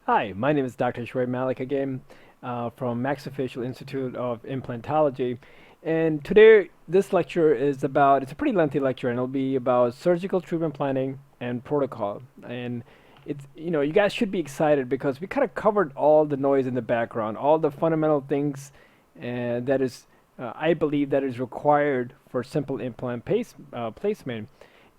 Hi, my name is Dr. Shoaib Malik again from Maxillofacial Institute of Implantology. And today, this lecture is about, it's a pretty lengthy lecture, and it'll be about surgical treatment planning and protocol. And you guys should be excited because we kind of covered all the noise in the background, all the fundamental things that is, I believe, that is required for simple implant placement.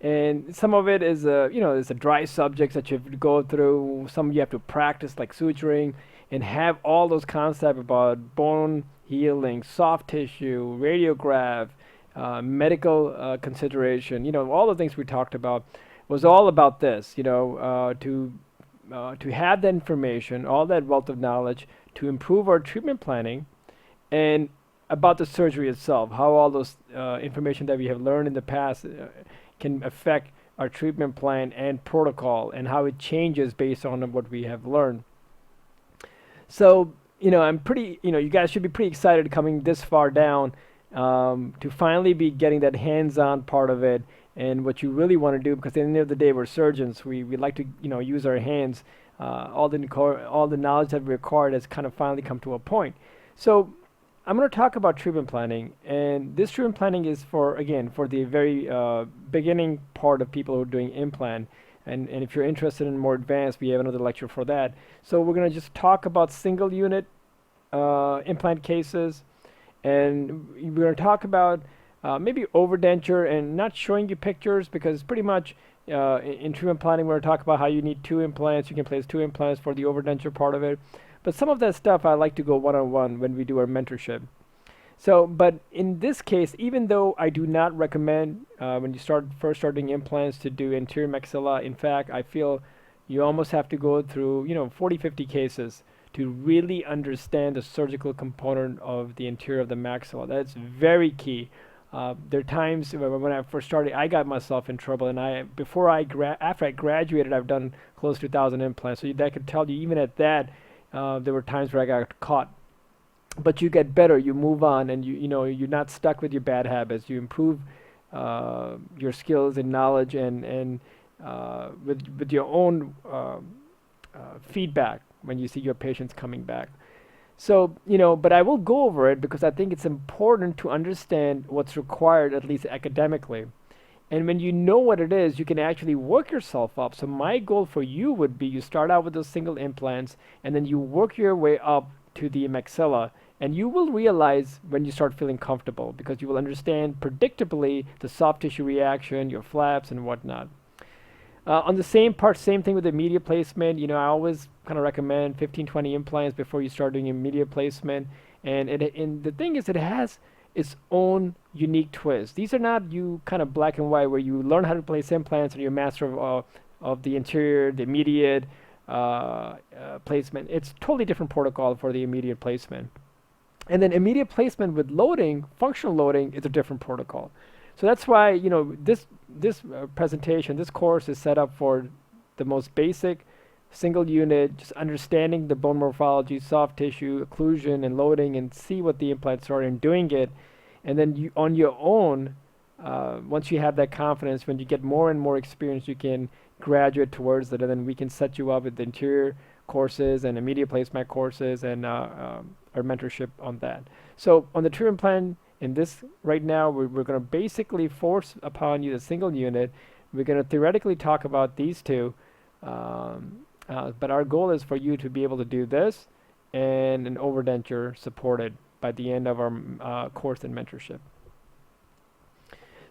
And some of it is it's a dry subjects that you have to go through. Some you have to practice like suturing and have all those concepts about bone healing, soft tissue, radiograph, medical consideration. All the things we talked about was all about this. To have that information, all that wealth of knowledge to improve our treatment planning and about the surgery itself, how all those information that we have learned in the past can affect our treatment plan and protocol and how it changes based on what we have learned. So, you guys should be pretty excited coming this far down to finally be getting that hands-on part of it and what you really want to do, because at the end of the day, we're surgeons. We like to, use our hands. All the knowledge that we acquired has kind of finally come to a point. So I'm going to talk about treatment planning, and this treatment planning is for the very beginning part of people who are doing implant. And if you're interested in more advanced, we have another lecture for that. So we're going to just talk about single unit implant cases, and we're going to talk about maybe overdenture and not showing you pictures because pretty much in treatment planning, we're going to talk about how you need two implants. You can place two implants for the overdenture part of it. But some of that stuff I like to go one-on-one when we do our mentorship. So, but in this case, even though I do not recommend when you first start doing implants to do anterior maxilla, in fact, I feel you almost have to go through, 40, 50 cases to really understand the surgical component of the interior of the maxilla. That's very key. There are times when I first started, I got myself in trouble, and after I graduated, I've done close to 1,000 implants. So that could tell you, even at that, there were times where I got caught. But you get better, you move on, and you're not stuck with your bad habits. You improve your skills and knowledge, and with your own feedback when you see your patients coming back. So, but I will go over it because I think it's important to understand what's required, at least academically. And when you know what it is, you can actually work yourself up. So my goal for you would be you start out with those single implants and then you work your way up to the maxilla. And you will realize when you start feeling comfortable because you will understand predictably the soft tissue reaction, your flaps and whatnot. On the same part, same thing with the media placement. I always kind of recommend 15, 20 implants before you start doing immediate placement. And the thing is, it has its own unique twist. These are not you kind of black and white where you learn how to place implants and you're master of the interior, the immediate placement. It's totally different protocol for the immediate placement. And then immediate placement with loading, functional loading, is a different protocol. So that's why this presentation, this course is set up for the most basic single unit, just understanding the bone morphology, soft tissue, occlusion, and loading, and see what the implants are and doing it. And then you, on your own, once you have that confidence, when you get more and more experience, you can graduate towards it, and then we can set you up with the interior courses and immediate placement courses and our mentorship on that. So on the treatment plan, in this right now, we're going to basically force upon you the single unit. We're going to theoretically talk about these two, but our goal is for you to be able to do this and an overdenture supported by the end of our course and mentorship.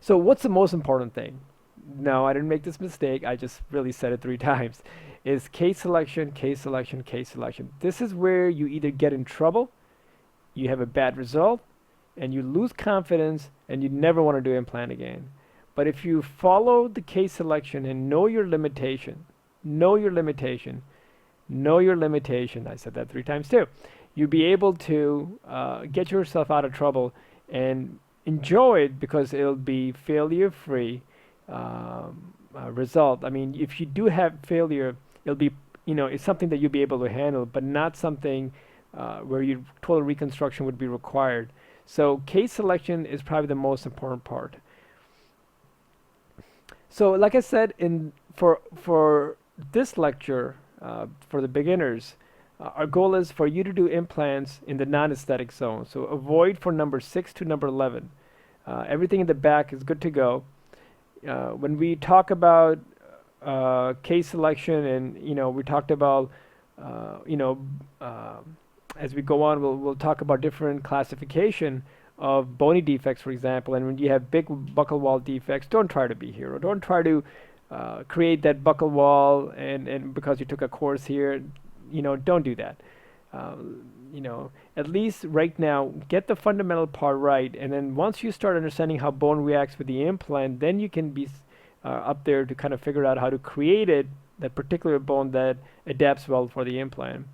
So what's the most important thing? No, I didn't make this mistake. I just really said it 3 times. Is case selection, case selection, case selection. This is where you either get in trouble, you have a bad result, and you lose confidence and you never want to do implant again. But if you follow the case selection and know your limitation, know your limitation, know your limitation, I said that 3 times too, you'll be able to get yourself out of trouble and enjoy it because it'll be failure free result. I mean, if you do have failure, it'll be, it's something that you'll be able to handle, but not something where your total reconstruction would be required. So case selection is probably the most important part. So like I said, for this lecture, for the beginners. Our goal is for you to do implants in the non-aesthetic zone. So avoid for number 6 to number 11. Everything in the back is good to go. When we talk about case selection, and we talked about uh, you know uh, as we go on, we'll talk about different classification of bony defects, for example. And when you have big buccal wall defects, don't try to be hero. Don't try to create that buccal wall, and because you took a course here, don't do that. Uh, at least right now, get the fundamental part right, and then once you start understanding how bone reacts with the implant, then you can be up there to kind of figure out how to create that particular bone that adapts well for the implant.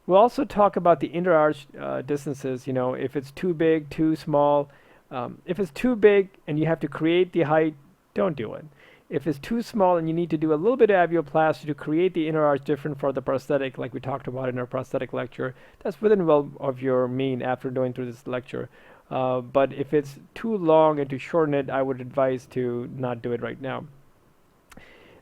We'll also talk about the interarch distances, if it's too big, too small. If it's too big and you have to create the height, don't do it. If it's too small and you need to do a little bit of avioplasty to create the inner arch different for the prosthetic, like we talked about in our prosthetic lecture, that's within well of your mean after going through this lecture. But if it's too long and to shorten it, I would advise to not do it right now.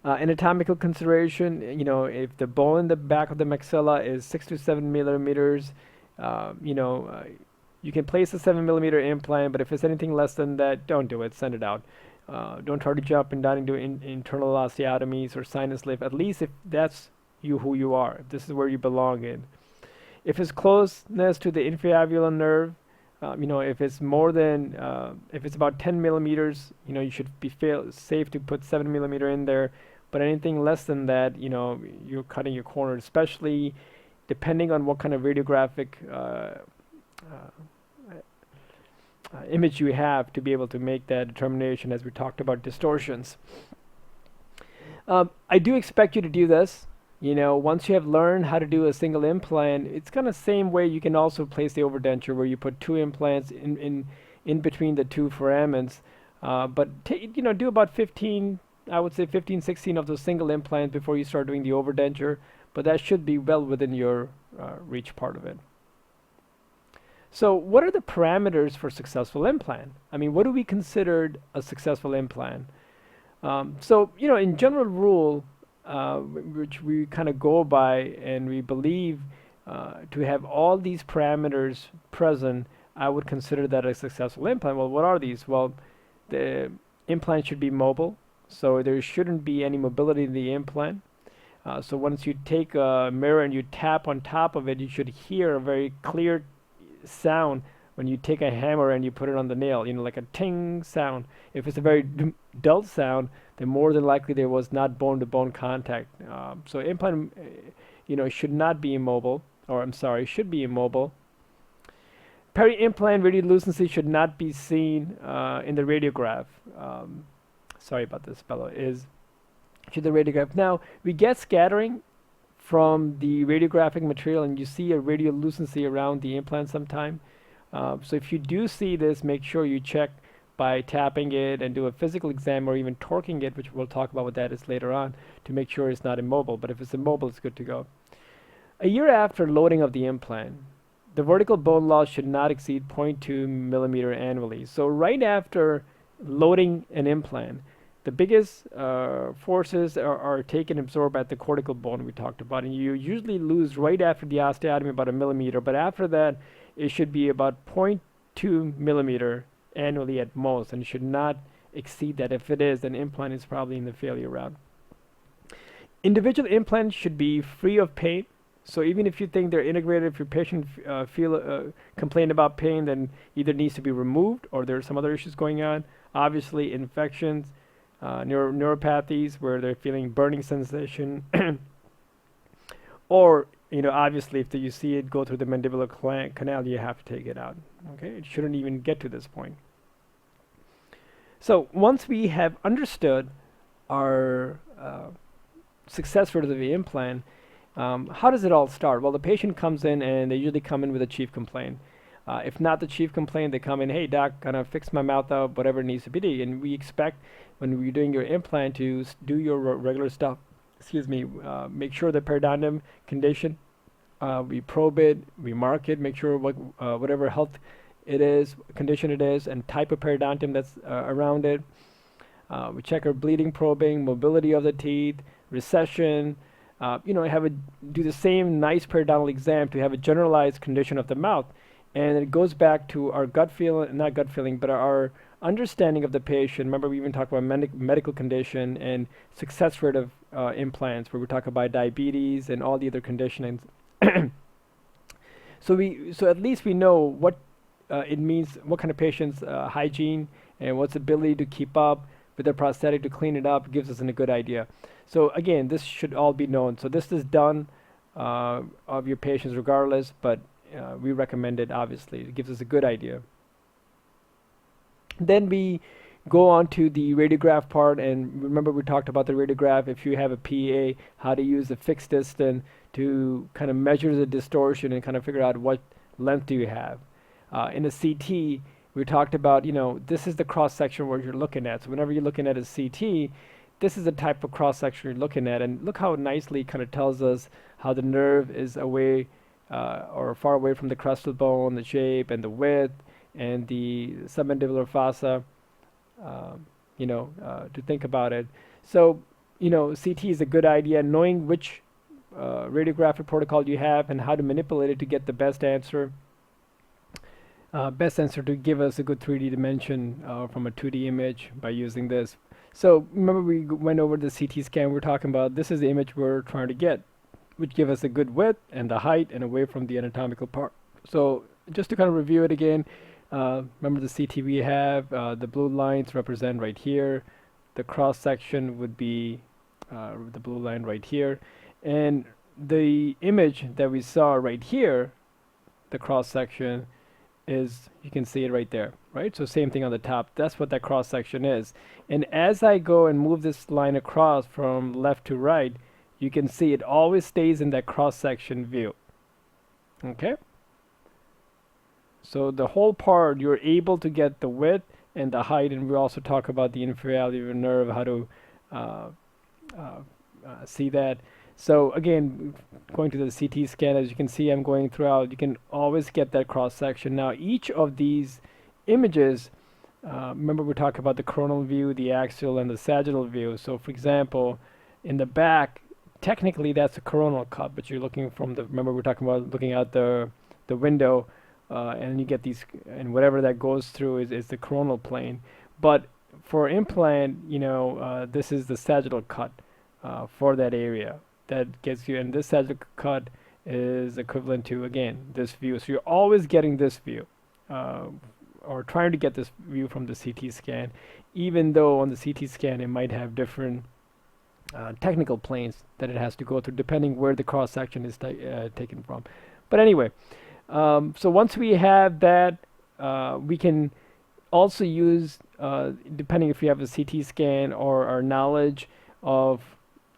Anatomical consideration, if the bone in the back of the maxilla is 6 to 7 millimeters, uh, you know, uh, you can place a 7 millimeter implant, but if it's anything less than that, don't do it, send it out. Don't try to jump and down into internal osteotomies or sinus lift, at least if that's who you are, if this is where you belong in. If it's closeness to the infraalveolar nerve, if it's more than, if it's about 10 millimeters, you should be safe to put 7 millimeter in there. But anything less than that, you're cutting your corner, especially depending on what kind of radiographic image you have to be able to make that determination, as we talked about distortions. I do expect you to do this. Once you have learned how to do a single implant, it's kind of same way you can also place the overdenture, where you put 2 implants in between the 2 foramens. But do about 15, I would say 15, 16 of those single implants before you start doing the overdenture. But that should be well within your reach part of it. So what are the parameters for successful implant? I mean, what do we consider a successful implant? In general rule, which we kind of go by, and we believe to have all these parameters present, I would consider that a successful implant. Well, what are these? Well, the implant should be mobile, so there shouldn't be any mobility in the implant. So once you take a mirror and you tap on top of it, you should hear a very clear sound when you take a hammer and you put it on the nail, like a ting sound. If it's a very dull sound, then more than likely there was not bone-to-bone contact. So implant, should not be immobile, or I'm sorry, should be immobile. Peri-implant radiolucency should not be seen in the radiograph. Sorry about this, fellow. Should the radiograph. Now, we get scattering from the radiographic material, and you see a radiolucency around the implant sometime. So if you do see this, make sure you check by tapping it and do a physical exam, or even torquing it, which we'll talk about what that is later on, to make sure it's not immobile. But if it's immobile, it's good to go. A year after loading of the implant, the vertical bone loss should not exceed 0.2 millimeter annually. So right after loading an implant, the biggest forces are taken and absorbed at the cortical bone we talked about, and you usually lose right after the osteotomy about 1 millimeter, but after that it should be about 0.2 millimeter annually at most, and it should not exceed that. If it is, then implant is probably in the failure route. Individual implants should be free of pain. So even if you think they're integrated, if your patient complain about pain, then either needs to be removed or there's some other issues going on. Obviously, infections, neuropathies where they're feeling burning sensation, or obviously if you see it go through the mandibular canal, you have to take it out. Okay, it shouldn't even get to this point. So once we have understood our success rate of the implant, how does it all start? Well, the patient comes in and they usually come in with a chief complaint. If not the chief complaint, they come in, hey doc, kind of fix my mouth up, whatever it needs to be. And we expect when we're doing your implant to do your regular stuff. Make sure the periodontium condition. We probe it, we mark it, make sure whatever health it is, condition it is, and type of periodontium that's around it. We check our bleeding, probing, mobility of the teeth, recession, have a do the same nice periodontal exam to have a generalized condition of the mouth, and it goes back to our gut feeling, not gut feeling, but our understanding of the patient. Remember, we even talked about medical condition and success rate of implants, where we talk about diabetes and all the other conditionings. So at least we know what it means, what kind of patient's hygiene and what's ability to keep up with their prosthetic to clean it up gives us a good idea. So again, this should all be known. So this is done of your patients regardless, but we recommend it obviously. It gives us a good idea. Then we go on to the radiograph part, and remember we talked about the radiograph. If you have a PA, how to use the fixed distance to kind of measure the distortion and kind of figure out what length do you have. In a CT, we talked about, this is the cross section where you're looking at. So whenever you're looking at a CT, this is the type of cross section you're looking at, and look how nicely it kind of tells us how the nerve is away or far away from the crestal bone, the shape and the width, and the submandibular fossa. To think about it. So, CT is a good idea. Knowing which radiographic protocol you have and how to manipulate it to get the best answer. Best answer to give us a good 3D dimension from a 2D image by using this. So remember we went over the CT scan. We're talking about this is the image we're trying to get, which give us a good width and the height and away from the anatomical part. So just to kind of review it again, remember the CT we have, the blue lines represent right here. The cross section would be the blue line right here. And the image that we saw right here, the cross section, is, you can see it right there, right? So same thing on the top. That's what that cross section is. And as I go and move this line across from left to right, you can see it always stays in that cross section view. Okay? So the whole part, you're able to get the width and the height, and we also talk about the inferior nerve, how to see that. So again, going to the CT scan, as you can see, I'm going throughout, you can always get that cross section. Now each of these images, remember we talked about the coronal view, the axial, and the sagittal view. So for example, in the back, technically that's a coronal cut, but you're looking from the, remember we're talking about looking out the window, and you get these, and whatever that goes through is the coronal plane. But for implant, this is the sagittal cut for that area. That gets you, and this sagittal cut is equivalent to, again, this view. So you're always getting this view, or trying to get this view from the CT scan, even though on the CT scan it might have different technical planes that it has to go through, depending where the cross section is taken from. But anyway, so once we have that, we can also use, depending if you have a CT scan or our knowledge of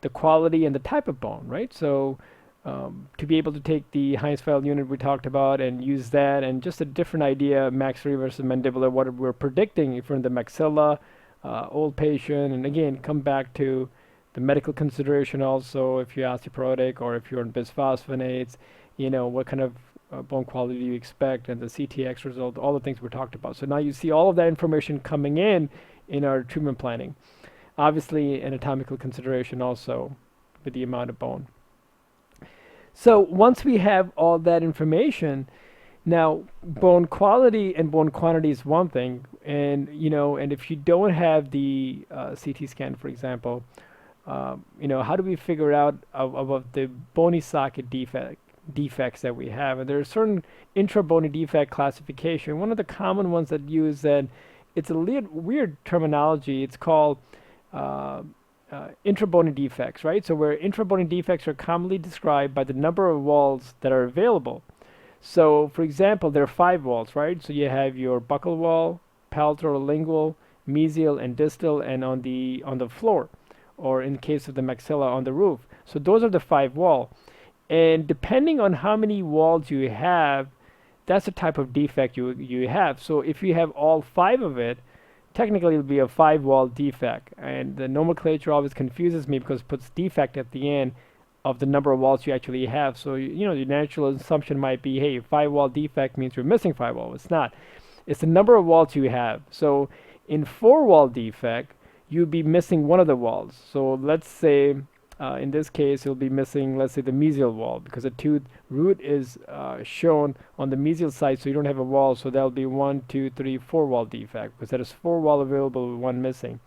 the quality and the type of bone, right? So to be able to take the Heinz-Feld unit we talked about and use that, and just a different idea, maxillary versus mandibular, what we're predicting if we're in the maxilla, old patient, and again, come back to the medical consideration also, if you're osteoporotic or if you're on bisphosphonates, what kind of bone quality do you expect, and the CTX result, all the things we talked about. So now you see all of that information coming in our treatment planning. Obviously, anatomical consideration also with the amount of bone. So once we have all that information, now bone quality and bone quantity is one thing, and and if you don't have the CT scan, for example, how do we figure out of the bony socket defects that we have? And there are certain intra-bony defect classification. One of the common ones that use that, it's a weird terminology. It's called intra-bony defects, right? So where intra-bony defects are commonly described by the number of walls that are available. So for example, there are 5 walls, right? So you have your buccal wall, palatal, lingual, mesial, and distal, and on the floor, or in case of the maxilla, on the roof. So those are the 5 walls. And depending on how many walls you have, that's the type of defect you have. So if you have all 5 of it, technically it'll be a 5-wall defect, and the nomenclature always confuses me because it puts defect at the end of the number of walls you actually have. So your natural assumption might be, hey, 5-wall defect means you're missing 5 walls. It's not. It's the number of walls you have. So in 4-wall defect, you'd be missing one of the walls. So let's say In this case, you'll be missing, let's say, the mesial wall because the tooth root is shown on the mesial side, so you don't have a wall. So that'll be 1, 2, 3, 4 wall defect because there is 4 wall available with 1 missing.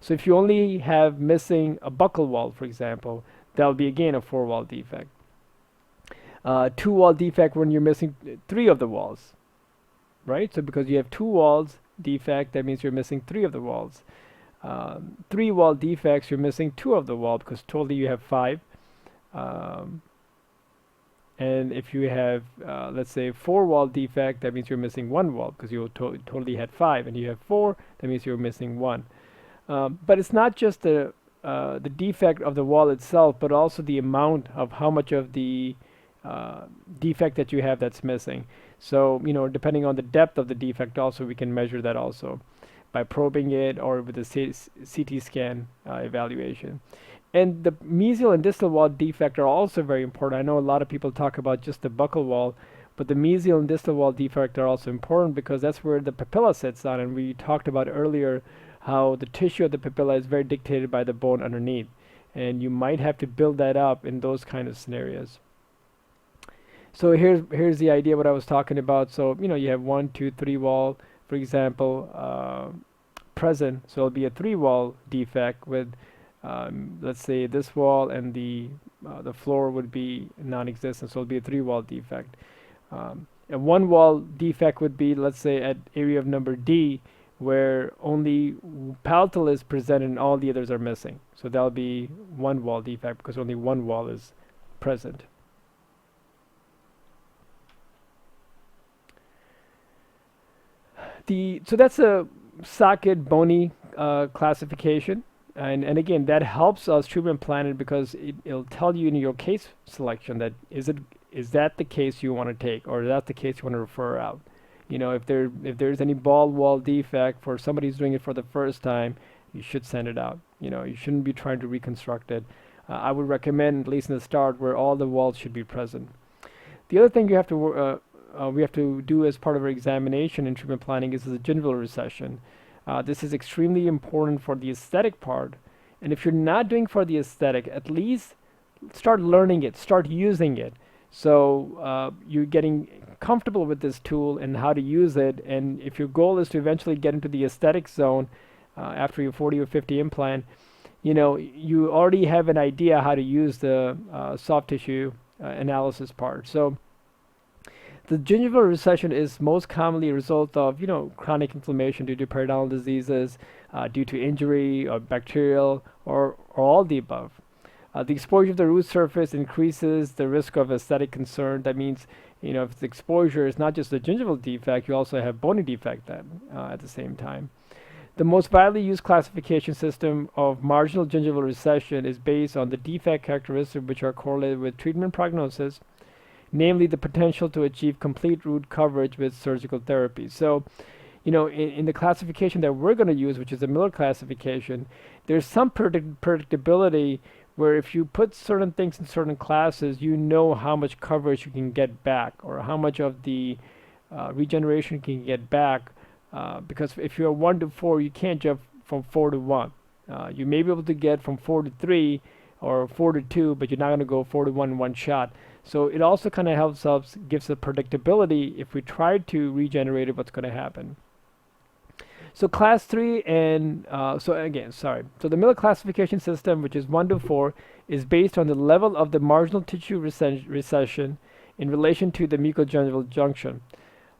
So if you only have missing a buccal wall, for example, that'll be again a 4 wall defect. 2 wall defect when you're missing 3 of the walls, right? So because you have 2 walls defect, that means you're missing 3 of the walls. 3 wall defects, you're missing 2 of the wall because totally you have 5. Um, and if you have, let's say, 4 wall defect, that means you're missing 1 wall because you totally had 5, and you have 4, that means you're missing 1. But it's not just the defect of the wall itself, but also the amount of how much of the defect that you have that's missing. So, depending on the depth of the defect also, we can measure that also by probing it or with a CT scan evaluation. And the mesial and distal wall defect are also very important. I know a lot of people talk about just the buccal wall, but the mesial and distal wall defect are also important because that's where the papilla sits on, and we talked about earlier how the tissue of the papilla is very dictated by the bone underneath, and you might have to build that up in those kind of scenarios. So here's the idea what I was talking about. So you have 1, 2, 3 wall, for example, present. So it'll be a 3 wall defect with let's say this wall and the floor would be non-existent. So it'll be a 3 wall defect. A 1 wall defect would be, let's say, at area of number D, where only palatal is present and all the others are missing. So that'll be 1 wall defect because only 1 wall is present. So that's a Sackett-Boney classification, and again that helps us treatment plan it because it'll tell you in your case selection that is that the case you want to take, or is that the case you want to refer out. If there's any ball wall defect for somebody who's doing it for the first time, you should send it out. You shouldn't be trying to reconstruct it. I would recommend, at least in the start, where all the walls should be present. The other thing we have to do as part of our examination and treatment planning is the gingival recession. This is extremely important for the aesthetic part, and if you're not doing for the aesthetic, at least start learning it, start using it. So you're getting comfortable with this tool and how to use it, and if your goal is to eventually get into the aesthetic zone after your 40 or 50 implant, you already have an idea how to use the soft tissue analysis part. So the gingival recession is most commonly a result of, chronic inflammation due to periodontal diseases, due to injury or bacterial or all the above. The exposure of the root surface increases the risk of aesthetic concern. That means, if the exposure is not just the gingival defect, you also have bony defect then at the same time. The most widely used classification system of marginal gingival recession is based on the defect characteristics which are correlated with treatment prognosis, namely the potential to achieve complete root coverage with surgical therapy. So, in the classification that we're going to use, which is the Miller classification, there's some predictability where if you put certain things in certain classes, how much coverage you can get back or how much of the regeneration you can get back. Because if you're 1 to 4, you can't jump from 4 to 1. You may be able to get from 4 to 3 or 4 to 2, but you're not going to go 4 to 1 in one shot. So it also kind of helps us, gives a predictability if we try to regenerate it, what's going to happen. So class 3 and, so the Miller classification system, which is 1 to 4, is based on the level of the marginal tissue recession in relation to the mucogingival junction.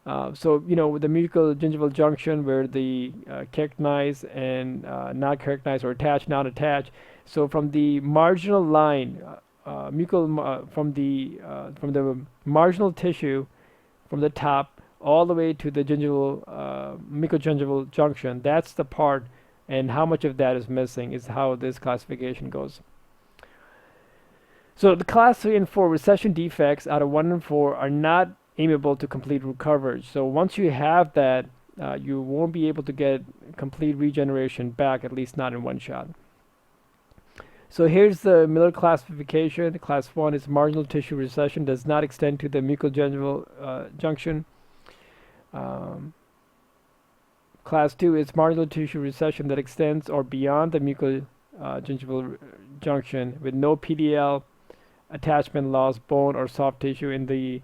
With the mucogingival junction where the keratinized and not keratinized or attached, not attached. So from the marginal line, from the marginal tissue from the top all the way to the mucogingival junction, that's the part, and how much of that is missing is how this classification goes. So the class 3 and 4 recession defects out of 1 and 4 are not amenable to complete root coverage. So once you have that, you won't be able to get complete regeneration back, at least not in one shot. So here's the Miller classification. Class 1 is marginal tissue recession, does not extend to the mucogingival junction. Class 2 is marginal tissue recession that extends or beyond the gingival junction with no PDL, attachment loss, bone or soft tissue in the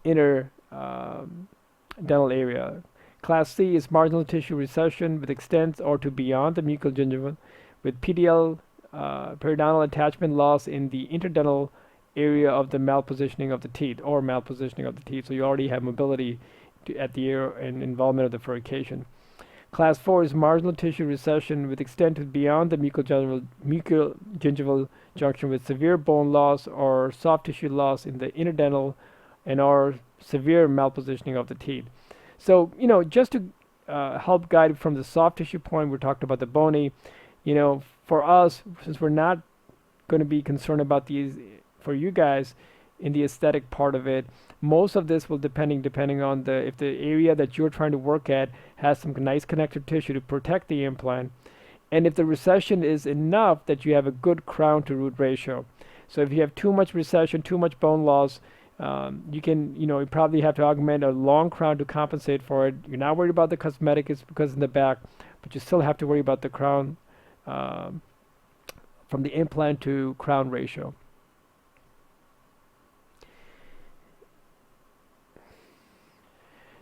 inner dental area. Class C is marginal tissue recession with extents or to beyond the mucal gingival with PDL periodontal attachment loss in the interdental area of the malpositioning of the teeth or malpositioning of the teeth. So you already have mobility at the ear and involvement of the furcation. Class 4 is marginal tissue recession with extent to beyond the mucal gingival junction with severe bone loss or soft tissue loss in the interdental and or severe malpositioning of the teeth. So, just to help guide from the soft tissue point, we talked about the bony. For us, since we're not going to be concerned about these for you guys in the aesthetic part of it, most of this will depending on if the area that you're trying to work at has some nice connective tissue to protect the implant, and if the recession is enough that you have a good crown to root ratio. So if you have too much recession, too much bone loss, you probably have to augment a long crown to compensate for it. You're not worried about the cosmetic, it's because in the back, but you still have to worry about the crown from the implant to crown ratio.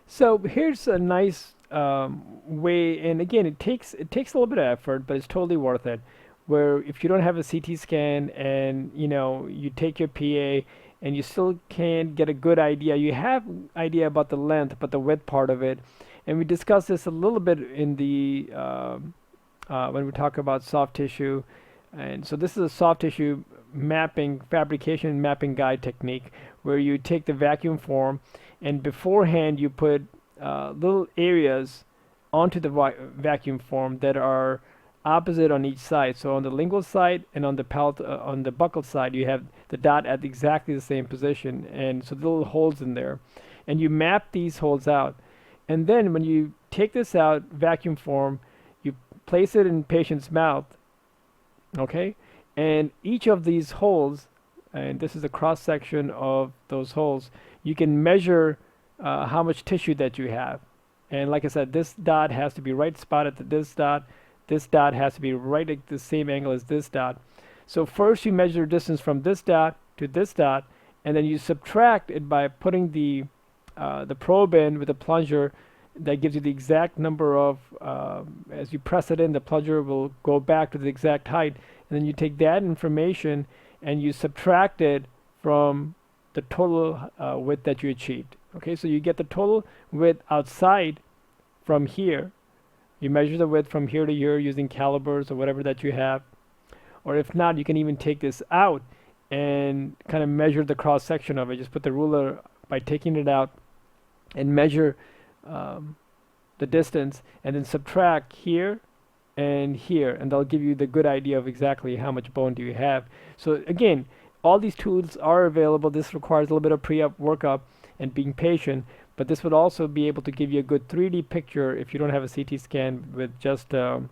So here's a nice way, and again, it takes a little bit of effort, but it's totally worth it. Where if you don't have a CT scan and you take your PA and you still can't get a good idea, you have idea about the length, but the width part of it, and we discussed this a little bit in the when we talk about soft tissue, and so this is a soft tissue mapping fabrication mapping guide technique where you take the vacuum form and beforehand you put little areas onto the vacuum form that are opposite on each side. So on the lingual side and on the palate, on the buccal side, you have the dot at exactly the same position, and so little holes in there, and you map these holes out. And then when you take this out, vacuum form, you place it in patient's mouth, okay? And each of these holes, and this is a cross section of those holes, you can measure how much tissue that you have. And like I said, this dot has to be right spot at this dot. This dot has to be right at the same angle as this dot. So first you measure distance from this dot to this dot, and then you subtract it by putting the probe in with a plunger. That gives you the exact number of, as you press it in, the plunger will go back to the exact height, and then you take that information and you subtract it from the total width that you achieved. Okay, so you get the total width outside from here. You measure the width from here to here using calipers or whatever that you have. Or if not, you can even take this out and kind of measure the cross section of it. Just put the ruler by taking it out and measure the distance, and then subtract here and here, and they'll give you the good idea of exactly how much bone do you have. So again, all these tools are available. This requires a little bit of pre-op workup and being patient, but this would also be able to give you a good 3D picture if you don't have a CT scan with just PA.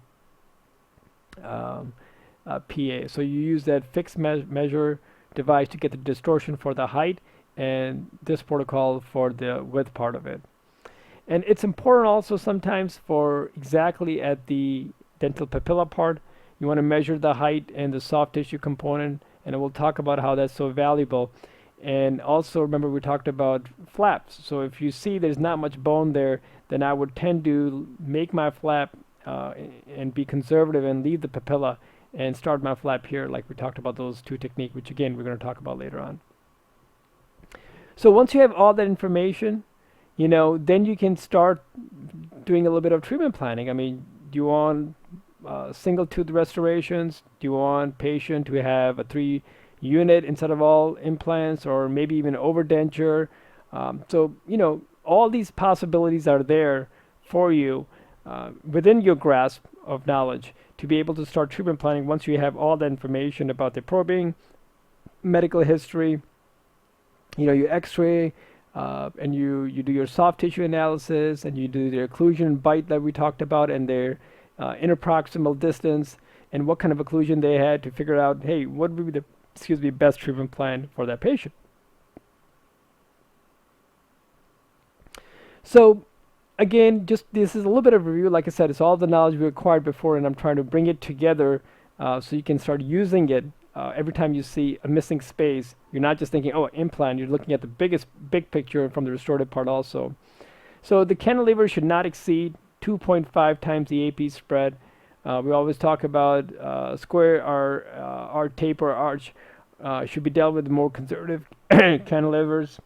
So you use that fixed measure device to get the distortion for the height and this protocol for the width part of it. And it's important also sometimes for exactly at the dental papilla part, you want to measure the height and the soft tissue component, and we'll talk about how that's so valuable. And also remember we talked about flaps. So if you see there's not much bone there, then I would tend to make my flap and be conservative and leave the papilla and start my flap here, like we talked about those two techniques, which again we're going to talk about later on. So once you have all that information, then you can start doing a little bit of treatment planning. I mean, do you want single tooth restorations? Do you want patient to have a 3-unit instead of all implants, or maybe even overdenture? So all these possibilities are there for you within your grasp of knowledge to be able to start treatment planning once you have all the information about the probing, medical history, your x-ray, and you do your soft tissue analysis, and you do the occlusion and bite that we talked about, and their interproximal distance, and what kind of occlusion they had to figure out, hey, what would be the best treatment plan for that patient. So again, just this is a little bit of review. Like I said, it's all the knowledge we acquired before, and I'm trying to bring it together so you can start using it every time you see a missing space. You're not just thinking, oh, implant. You're looking at the big picture from the restorative part also. So the cantilever should not exceed 2.5 times the AP spread. We always talk about square or taper arch should be dealt with more conservative cantilevers.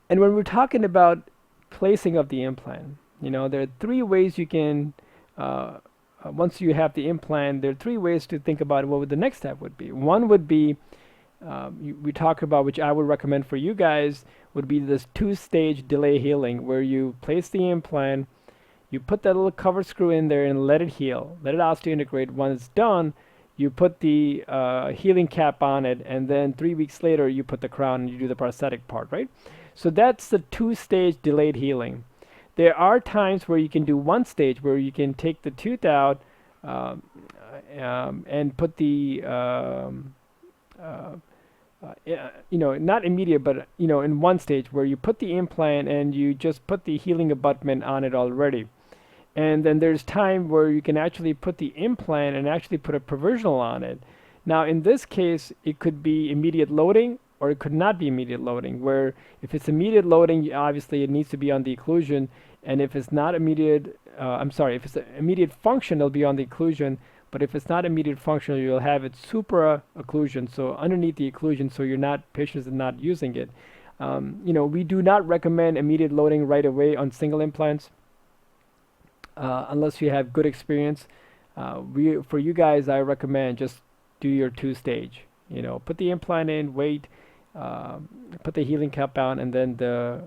And when we're talking about placing of the implant, there are three ways you can, once you have the implant, there are three ways to think about what the next step would be. One would be, we talk about, which I would recommend for you guys, would be this two-stage delay healing, where you place the implant, you put that little cover screw in there and let it heal, let it osteointegrate. When it's done, you put the healing cap on it, and then 3 weeks later you put the crown and you do the prosthetic part, right? So that's the two-stage delayed healing. There are times where you can do one stage, where you can take the tooth out and put the not immediate, but in one stage where you put the implant and you just put the healing abutment on it already. And then there's time where you can actually put the implant and actually put a provisional on it. Now in this case, it could be immediate loading, or it could not be immediate loading, where if it's immediate loading, obviously it needs to be on the occlusion, and if it's not immediate, if it's immediate function, it'll be on the occlusion, but if it's not immediate function, you'll have it supra occlusion, so underneath the occlusion, so patients are not using it. We do not recommend immediate loading right away on single implants, unless you have good experience. For you guys, I recommend just do your two-stage. Put the implant in, wait, put the healing cap on, and then the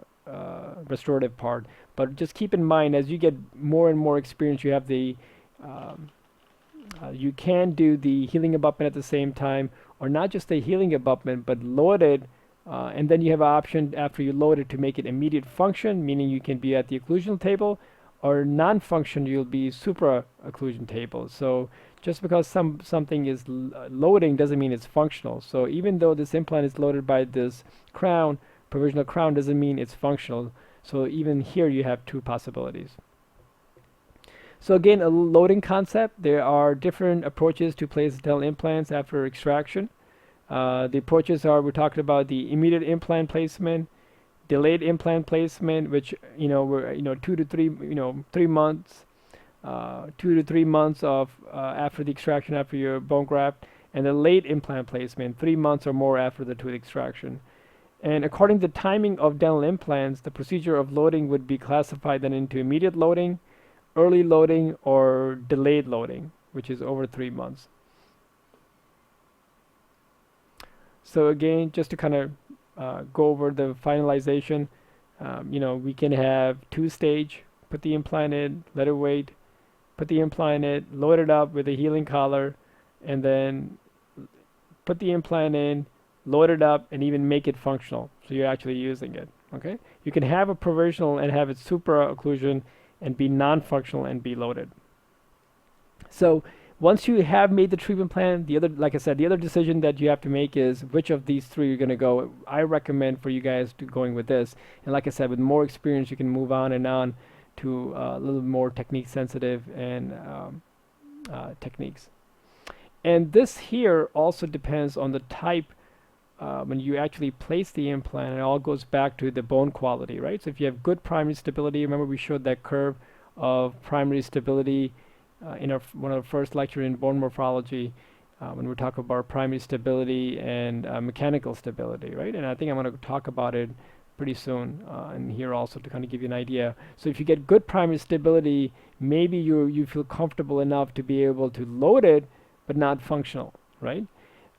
restorative part. But just keep in mind, as you get more and more experience, you have you can do the healing abutment at the same time, or not just the healing abutment, but load it, and then you have an option after you load it to make it immediate function, meaning you can be at the occlusional table, or non-function, you'll be supra occlusion table. So just because something is loading doesn't mean it's functional. So even though this implant is loaded by this crown, provisional crown, doesn't mean it's functional. So even here you have two possibilities. So again, a loading concept. There are different approaches to place dental implants after extraction. The approaches are, we're talking about the immediate implant placement, delayed implant placement, which we're 2 to 3 3 months, 2 to 3 months of after the extraction, after your bone graft, and the late implant placement, 3 months or more after the tooth extraction. And according to the timing of dental implants, the procedure of loading would be classified then into immediate loading, early loading, or delayed loading, which is over 3 months. So again, just to kind of go over the finalization, we can have two-stage, put the implant in, let it wait, put the implant in, load it up with a healing collar, and then put the implant in, load it up, and even make it functional, so you're actually using it. Okay, you can have a provisional and have it supra occlusion and be non-functional and be loaded. So once you have made the treatment plan, like I said, the other decision that you have to make is which of these three you're going to go. I recommend for you guys to going with this. And like I said, with more experience, you can move on and on to a little more technique sensitive and techniques. And this here also depends on the type. When you actually place the implant, it all goes back to the bone quality, right? So if you have good primary stability, remember we showed that curve of primary stability in one of the first lecture in bone morphology, when we talk about primary stability and mechanical stability, right? And I think I'm going to talk about it pretty soon and here also to kind of give you an idea. So if you get good primary stability, maybe you feel comfortable enough to be able to load it, but not functional, right?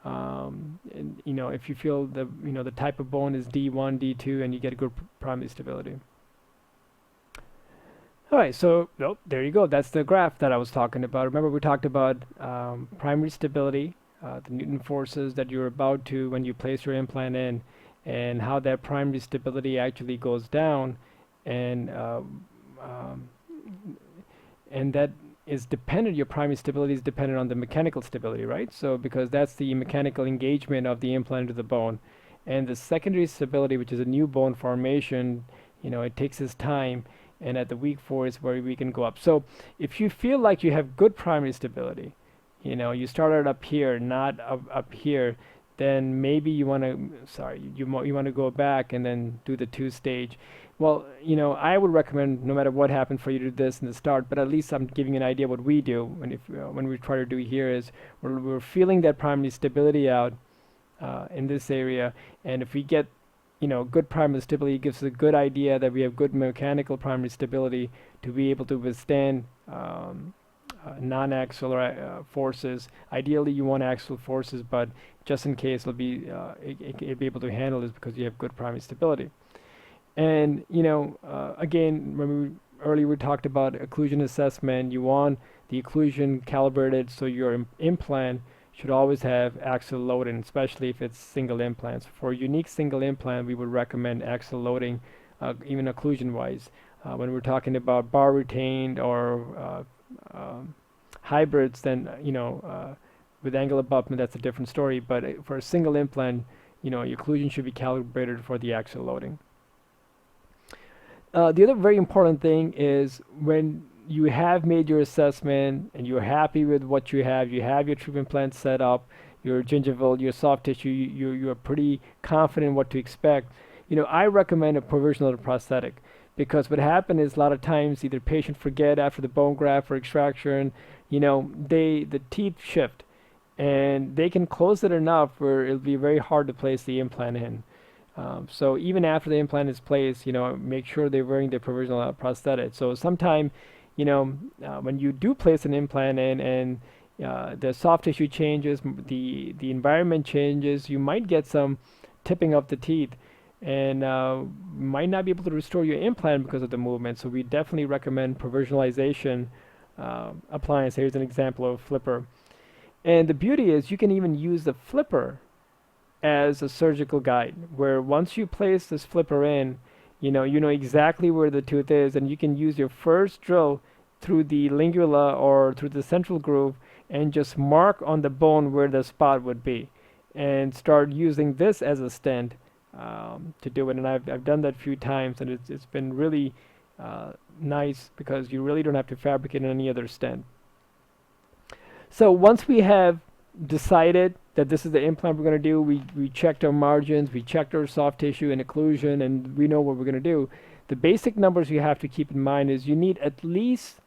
And if you feel the type of bone is D1, D2, and you get good primary stability. All right, so there you go. That's the graph that I was talking about. Remember, we talked about primary stability, the Newton forces that you're about to when you place your implant in, and how that primary stability actually goes down, and that is dependent. Your primary stability is dependent on the mechanical stability, right? So because that's the mechanical engagement of the implant into the bone, and the secondary stability, which is a new bone formation, it takes its time. And at the week 4 is where we can go up. So if you feel like you have good primary stability, You know, you started up here, not up here, then maybe you want to, sorry, you want to go back and then do the two-stage. Well, you know, I would recommend no matter what happened for you to do this in the start, but at least I'm giving you an idea what we do when we try to do here is we're feeling that primary stability out in this area, and if we get good primary stability, it gives us a good idea that we have good mechanical primary stability to be able to withstand non-axial forces. Ideally, you want axial forces, but just in case it'll be able to handle this because you have good primary stability. And again, earlier we talked about occlusion assessment. You want the occlusion calibrated so your implant should always have axial loading, especially if it's single implants. For a unique single implant, we would recommend axial loading, even occlusion-wise. When we're talking about bar retained or hybrids, then with angle abutment, that's a different story. But for a single implant, your occlusion should be calibrated for the axial loading. The other very important thing is when you have made your assessment and you're happy with what you have your treatment plan set up, your gingival, your soft tissue, you're pretty confident what to expect. I recommend a provisional prosthetic because what happens is a lot of times either patient forget after the bone graft or extraction, the teeth shift and they can close it enough where it'll be very hard to place the implant in. So even after the implant is placed, make sure they're wearing the provisional prosthetic. So sometime, when you do place an implant in and the soft tissue changes, the environment changes, you might get some tipping of the teeth and might not be able to restore your implant because of the movement. So we definitely recommend provisionalization appliance. Here's an example of a flipper. And the beauty is you can even use the flipper as a surgical guide, where once you place this flipper in, you know exactly where the tooth is, and you can use your first drill through the lingula or through the central groove and just mark on the bone where the spot would be and start using this as a stent to do it. And I've done that a few times, and it's been really nice because you really don't have to fabricate any other stent. So once we have decided that this is the implant we're going to do, we checked our margins, we checked our soft tissue and occlusion, and we know what we're going to do. The basic numbers you have to keep in mind is you need at least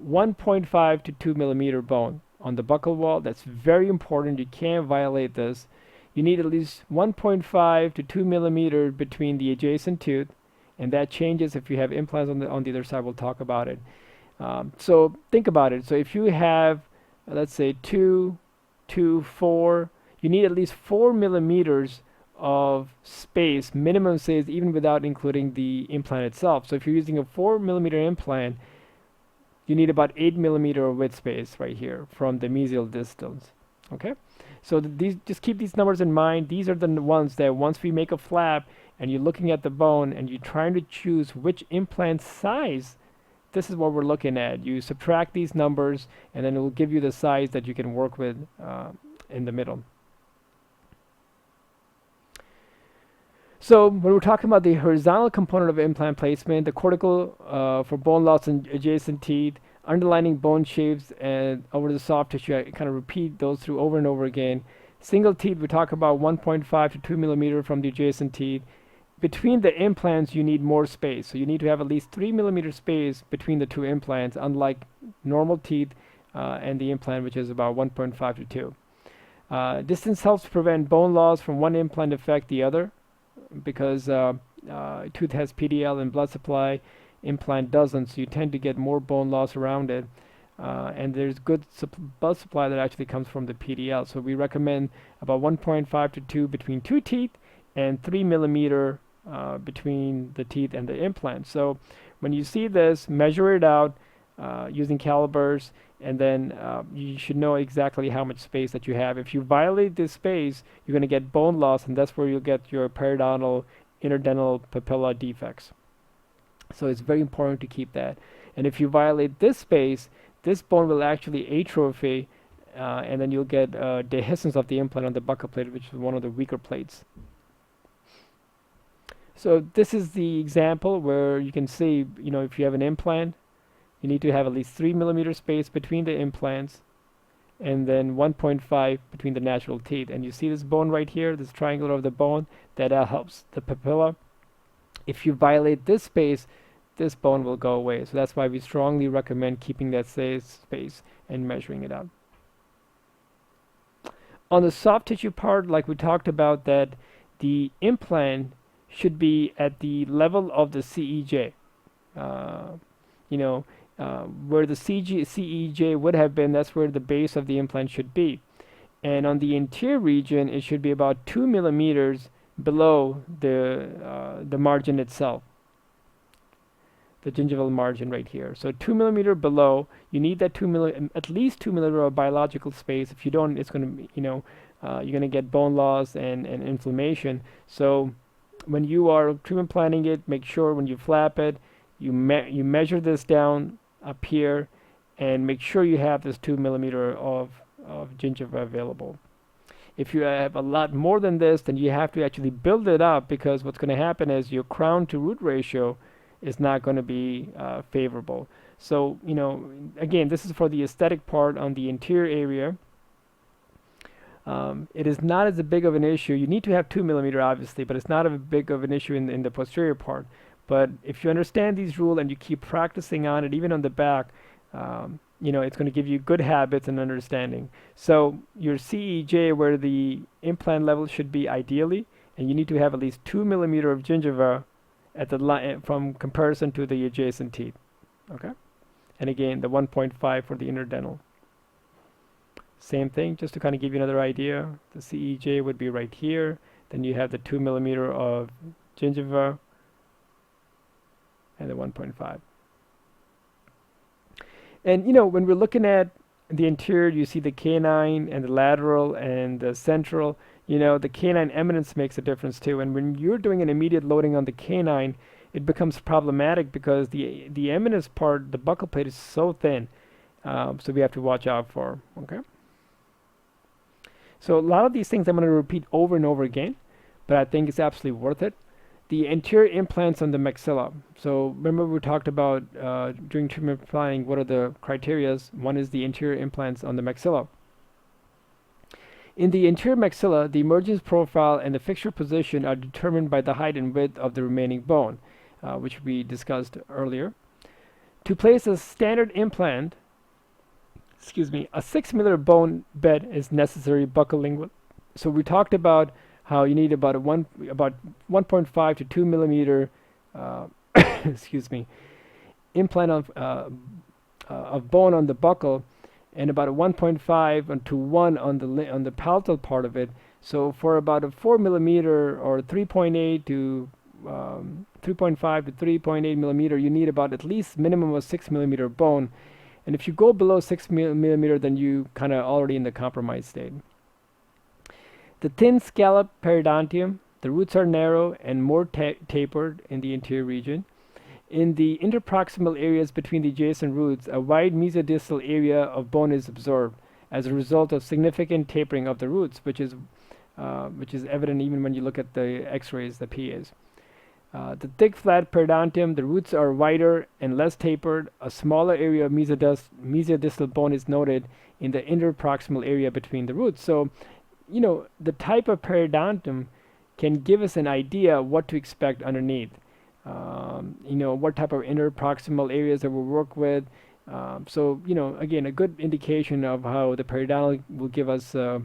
1.5 to 2 millimeter bone on the buccal wall. That's very important. You can't violate this. You need at least 1.5 to 2 millimeter between the adjacent tooth, and that changes if you have implants on the other side. We'll talk about it. So think about it. So if you have, let's say 2, 4, you need at least 4 millimeters of space, minimum space, even without including the implant itself. So if you're using a 4 millimeter implant, you need about 8 millimeter of width space right here from the mesial distance. Okay, so these, just keep these numbers in mind. These are the ones that once we make a flap and you're looking at the bone and you're trying to choose which implant size, this is what we're looking at. You subtract these numbers and then it will give you the size that you can work with in the middle. So when we're talking about the horizontal component of implant placement, the cortical for bone loss and adjacent teeth, underlining bone shapes and over the soft tissue, I kind of repeat those through over and over again. Single teeth, we talk about 1.5 to 2 millimeter from the adjacent teeth. Between the implants, you need more space. So you need to have at least 3 millimeter space between the two implants, unlike normal teeth and the implant, which is about 1.5 to 2. Distance helps prevent bone loss from one implant affect the other, because tooth has PDL and blood supply, implant doesn't, so you tend to get more bone loss around it. And there's good blood supply that actually comes from the PDL. So we recommend about 1.5 to 2 between two teeth and 3 millimeter between the teeth and the implant. So when you see this, measure it out using calipers, and then you should know exactly how much space that you have. If you violate this space, you're going to get bone loss, and that's where you'll get your periodontal interdental papilla defects. So it's very important to keep that. And if you violate this space, this bone will actually atrophy, and then you'll get dehiscence of the implant on the buccal plate, which is one of the weaker plates. So this is the example where you can see, if you have an implant, you need to have at least 3 millimeter space between the implants. and then 1.5 between the natural teeth. And you see this bone right here, this triangle of the bone, that helps the papilla. If you violate this space, this bone will go away. So that's why we strongly recommend keeping that safe space and measuring it out. On the soft tissue part, like we talked about, that the implant should be at the level of the CEJ. You know, where the CEJ would have been, that's where the base of the implant should be. And on the anterior region, it should be about 2 millimeters below the margin itself, the gingival margin right here. So 2 millimeter below, you need that at least 2 millimeter of biological space. If you don't, it's going to, you're going to get bone loss and inflammation. So when you are treatment planning it, make sure when you flap it, you measure this down up here, and make sure you have this 2 millimeter of gingiva available. If you have a lot more than this, then you have to actually build it up, because what's going to happen is your crown to root ratio is not going to be favorable. So, again, this is for the aesthetic part on the interior area. It is not as big of an issue. You need to have 2 millimeter, obviously, but it's not as big of an issue in the posterior part. But if you understand these rules and you keep practicing on it, even on the back, it's going to give you good habits and understanding. So your CEJ, where the implant level should be ideally, and you need to have at least 2 millimeter of gingiva at the line from comparison to the adjacent teeth. Okay, and again the 1.5 for the interdental. Same thing, just to kind of give you another idea. The CEJ would be right here. Then you have the 2 millimeter of gingiva and the 1.5. And when we're looking at the interior, you see the canine and the lateral and the central. The canine eminence makes a difference too. And when you're doing an immediate loading on the canine, it becomes problematic because the eminence part, the buccal plate, is so thin. So we have to watch out for. Okay. So a lot of these things I'm going to repeat over and over again, but I think it's absolutely worth it. The anterior implants on the maxilla. So remember we talked about during treatment planning, what are the criteria? One is the anterior implants on the maxilla. In the anterior maxilla, the emergence profile and the fixture position are determined by the height and width of the remaining bone, which we discussed earlier. To place a standard implant, a 6 millimeter bone bed is necessary buccolingual. So we talked about how you need about 1.5 to 2 millimeter implant of bone on the buccal, and about a 1.5 to 1 on the palatal part of it. So for about a 4 millimeter or 3.8 to 3.5 to 3.8 millimeter, you need about at least minimum of 6 millimeter bone. And if you go below 6 millimeter, then you kind of already in the compromised state. The thin scallop periodontium, the roots are narrow and more tapered in the anterior region. In the interproximal areas between the adjacent roots, a wide mesodistal area of bone is observed as a result of significant tapering of the roots, which is evident even when you look at the X-rays, the PAs. The thick, flat periodontium, the roots are wider and less tapered. A smaller area of mesodistal bone is noted in the interproximal area between the roots. So, the type of periodontium can give us an idea what to expect underneath. What type of interproximal areas that we'll work with. So, again, a good indication of how the periodontal will give us a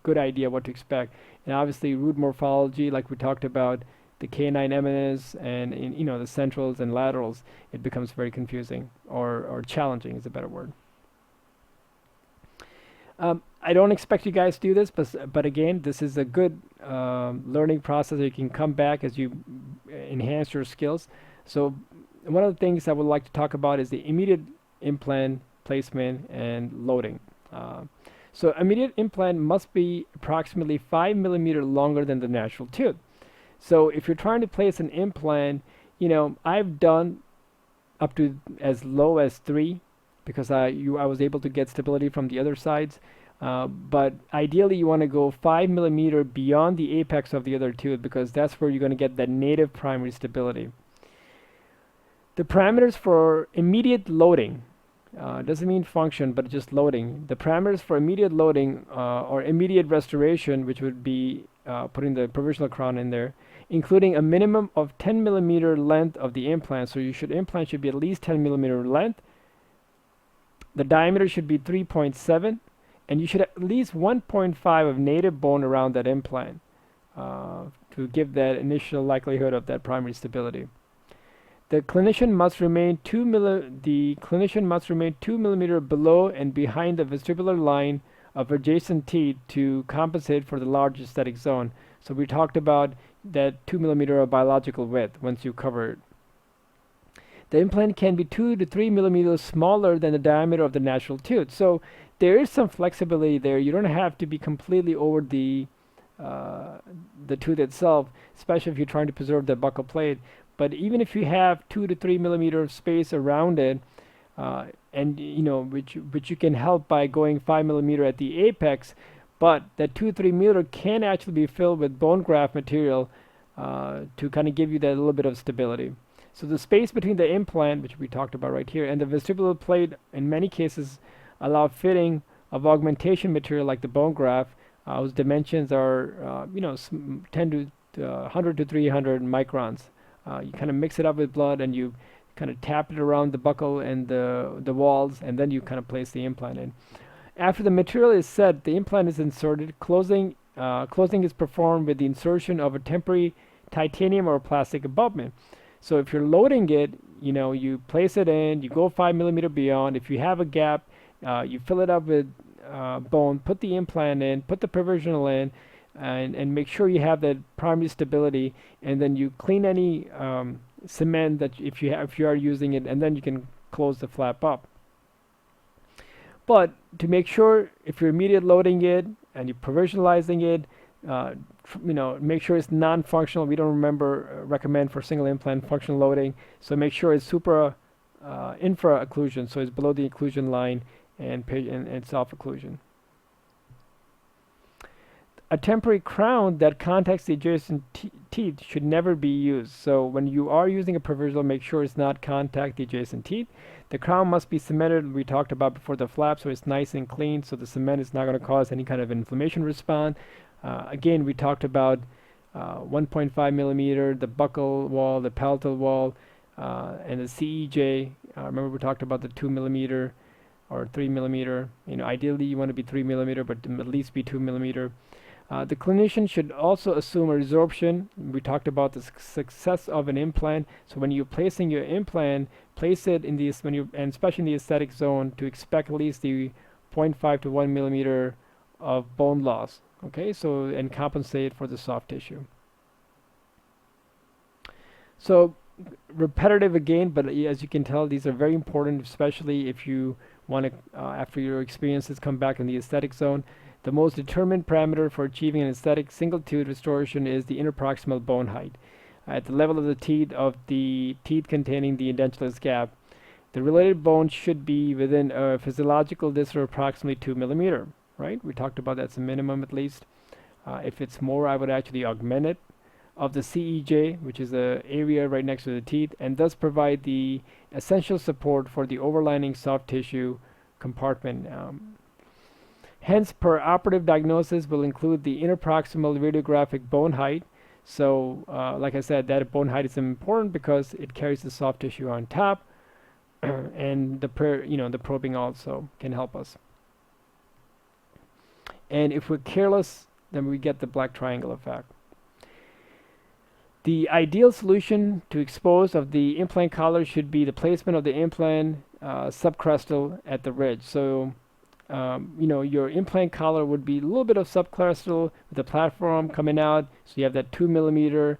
good idea what to expect. And obviously, root morphology, like we talked about, the canine eminence and the centrals and laterals, it becomes very confusing or challenging is a better word. I don't expect you guys to do this, but again, this is a good learning process. You can come back as you enhance your skills. So one of the things I would like to talk about is the immediate implant placement and loading. So immediate implant must be approximately 5 millimeter longer than the natural tooth. So if you're trying to place an implant, I've done up to as low as 3 because I was able to get stability from the other sides. But ideally you want to go 5 millimeter beyond the apex of the other tooth, because that's where you're going to get that native primary stability. The parameters for immediate loading Doesn't mean function, but just loading. The parameters for immediate loading or immediate restoration, which would be putting the provisional crown in there, including a minimum of 10 millimeter length of the implant. So implant should be at least 10 millimeter length. The diameter should be 3.7, and you should have at least 1.5 of native bone around that implant to give that initial likelihood of that primary stability. The clinician must remain 2 millimeter below and behind the vestibular line of adjacent teeth to compensate for the large aesthetic zone. So we talked about that 2 millimeter of biological width once you cover it. The implant can be 2 to 3 millimeters smaller than the diameter of the natural tooth. So there is some flexibility there. You don't have to be completely over the tooth itself, especially if you're trying to preserve the buccal plate. But even if you have 2 to 3 millimeter of space around it, and which you can help by going 5 millimeter at the apex, but that 2 3 millimeter can actually be filled with bone graft material to kind of give you that little bit of stability. So the space between the implant, which we talked about right here, and the vestibular plate, in many cases, allow fitting of augmentation material like the bone graft, whose dimensions are 10 to 100 to 300 microns. You kind of mix it up with blood, and you kind of tap it around the buccal and the walls, and then you kind of place the implant in. After the material is set, the implant is inserted. Closing is performed with the insertion of a temporary titanium or plastic abutment. So if you're loading it, you place it in, you go 5 millimeter beyond. If you have a gap, you fill it up with bone, put the implant in, put the provisional in, and make sure you have that primary stability, and then you clean any cement that if you are using it, and then you can close the flap up. But to make sure, if you're immediate loading it and you're provisionalizing it, make sure it's non-functional. We don't recommend for single implant functional loading. So make sure it's infra occlusion, so it's below the occlusion line and self occlusion. A temporary crown that contacts the adjacent teeth should never be used. So when you are using a provisional, make sure it's not contact the adjacent teeth. The crown must be cemented, we talked about before, the flap, so it's nice and clean, so the cement is not going to cause any kind of inflammation response. Again, we talked about 1.5 millimeter, the buccal wall, the palatal wall, and the CEJ. Remember we talked about the 2 millimeter or 3 millimeter. Ideally you want to be 3 millimeter, but at least be 2 millimeter. The clinician should also assume a resorption. We talked about the success of an implant. So when you're placing your implant, place it in and especially in the aesthetic zone, to expect at least the 0.5 to 1 millimeter of bone loss. Okay, so and compensate for the soft tissue. So repetitive again, but as you can tell, these are very important, especially if you want to, after your experiences, come back in the aesthetic zone. The most determined parameter for achieving an aesthetic single tooth restoration is the interproximal bone height at the level of the teeth containing the edentulous gap. The related bone should be within a physiological distance of approximately 2 millimeter. Right? We talked about that's a minimum at least. If it's more, I would actually augment it of the CEJ, which is the area right next to the teeth, and thus provide the essential support for the overlining soft tissue compartment. Hence, per-operative diagnosis will include the interproximal radiographic bone height. So, like I said, that bone height is important because it carries the soft tissue on top, and the probing also can help us. And if we're careless, then we get the black triangle effect. The ideal solution to expose of the implant collar should be the placement of the implant subcrestal at the ridge. So, your implant collar would be a little bit of subcrestal with the platform coming out. So you have that 2 millimeter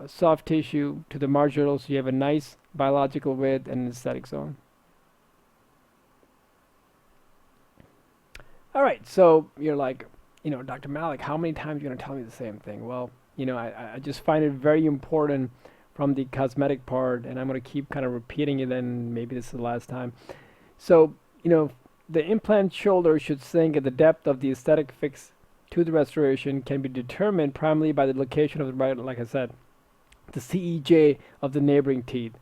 soft tissue to the marginal. So you have a nice biological width and an aesthetic zone. All right, so you're like, Dr. Malik, how many times are you going to tell me the same thing? Well, I just find it very important from the cosmetic part, and I'm going to keep kind of repeating it, and maybe this is the last time. So, the implant shoulder should sink at the depth of the aesthetic fix to the restoration can be determined primarily by the location of the right, like I said, the CEJ of the neighboring teeth.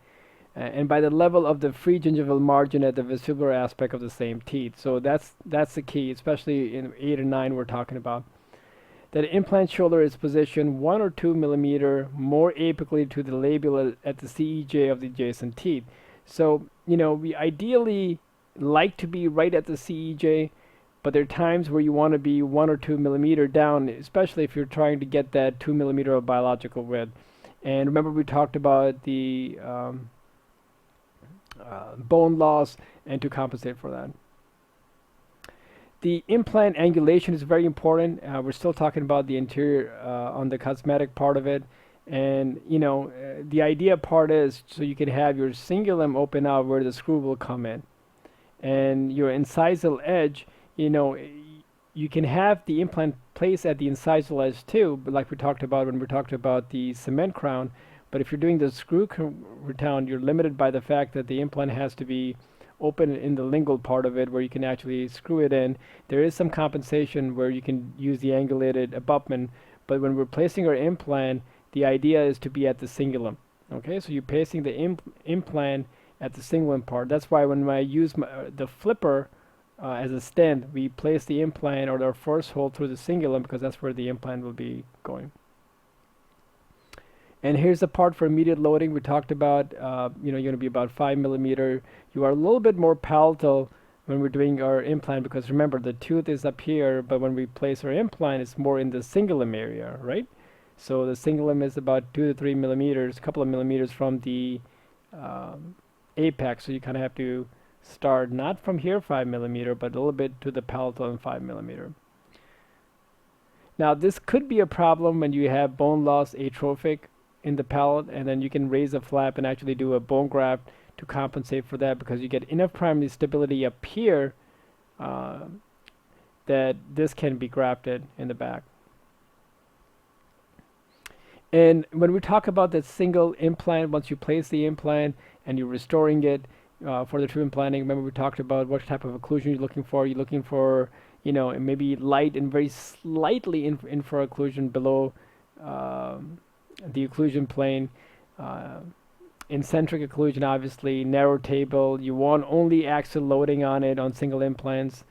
and by the level of the free gingival margin at the vestibular aspect of the same teeth. So that's the key, especially in 8 or 9 we're talking about. That implant shoulder is positioned 1 or 2 millimeter more apically to the labia at the CEJ of the adjacent teeth. So, we ideally like to be right at the CEJ, but there are times where you want to be 1 or 2 millimeter down, especially if you're trying to get that 2 millimeter of biological width. And remember, we talked about the bone loss and to compensate for that. The implant angulation is very important. We're still talking about the interior on the cosmetic part of it. And, the idea part is so you can have your cingulum open out where the screw will come in. And your incisal edge, you can have the implant placed at the incisal edge too, but like we talked about when we talked about the cement crown. But if you're doing the screw round, you're limited by the fact that the implant has to be open in the lingual part of it where you can actually screw it in. There is some compensation where you can use the angulated abutment, but when we're placing our implant, the idea is to be at the cingulum. Okay, so you're placing the implant at the cingulum part. That's why when I use the flipper as a stent, we place the implant or our first hole through the cingulum because that's where the implant will be going. And here's the part for immediate loading. We talked about, you're going to be about 5 millimeter. You are a little bit more palatal when we're doing our implant because remember, the tooth is up here, but when we place our implant, it's more in the cingulum area, right? So the cingulum is about 2 to 3 millimeters, a couple of millimeters from the apex. So you kind of have to start not from here 5 millimeter, but a little bit to the palatal and 5 millimeter. Now this could be a problem when you have bone loss atrophic in the palate, and then you can raise the flap and actually do a bone graft to compensate for that because you get enough primary stability up here that this can be grafted in the back. And when we talk about that single implant, once you place the implant and you're restoring it for the true implanting, remember we talked about what type of occlusion you're looking for. You're looking for, maybe light and very slightly infraocclusion below the occlusion plane, eccentric occlusion, obviously, narrow table. You want only axial loading on it on single implants,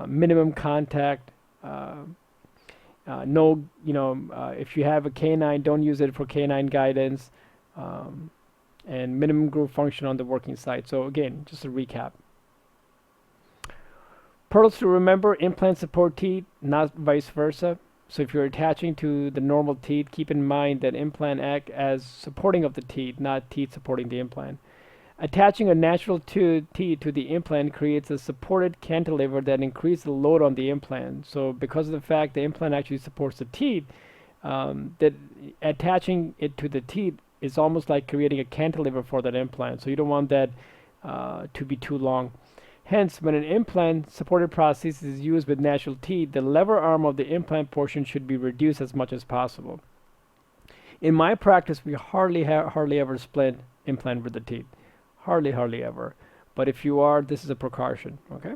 minimum contact. No, if you have a canine, don't use it for canine guidance, and minimum groove function on the working site. So again, just a recap. Pearls to remember: implant support teeth, not vice versa. So if you're attaching to the normal teeth, keep in mind that implant act as supporting of the teeth, not teeth supporting the implant. Attaching a natural teeth to the implant creates a supported cantilever that increases the load on the implant. So because of the fact the implant actually supports the teeth, that attaching it to the teeth is almost like creating a cantilever for that implant. So you don't want that to be too long. Hence, when an implant supported prosthesis is used with natural teeth, the lever arm of the implant portion should be reduced as much as possible. In my practice, we hardly ever split implant with the teeth. Hardly ever. But if you are, this is a precaution, okay?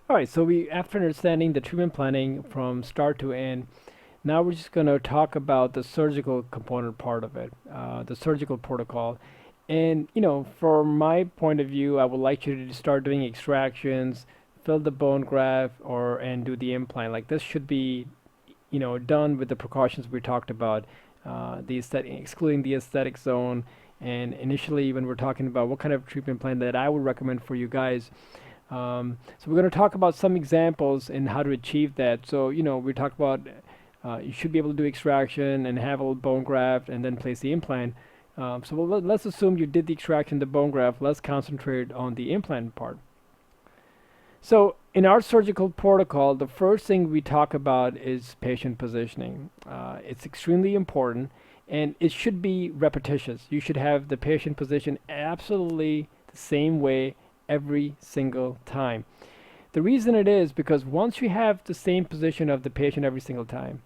All right, so after understanding the treatment planning from start to end, now we're just going to talk about the surgical component part of it, the surgical protocol. And, from my point of view, I would like you to start doing extractions, fill the bone graft, and do the implant. Like this should be, done with the precautions we talked about, excluding the aesthetic zone. And initially, when we're talking about what kind of treatment plan that I would recommend for you guys, so we're going to talk about some examples in how to achieve that. So, we talked about you should be able to do extraction and have a bone graft and then place the implant. So let's assume you did the extraction, the bone graft. Let's concentrate on the implant part. So in our surgical protocol, the first thing we talk about is patient positioning. It's extremely important, and it should be repetitious. You should have the patient position absolutely the same way every single time. The reason it is because once you have the same position of the patient every single time,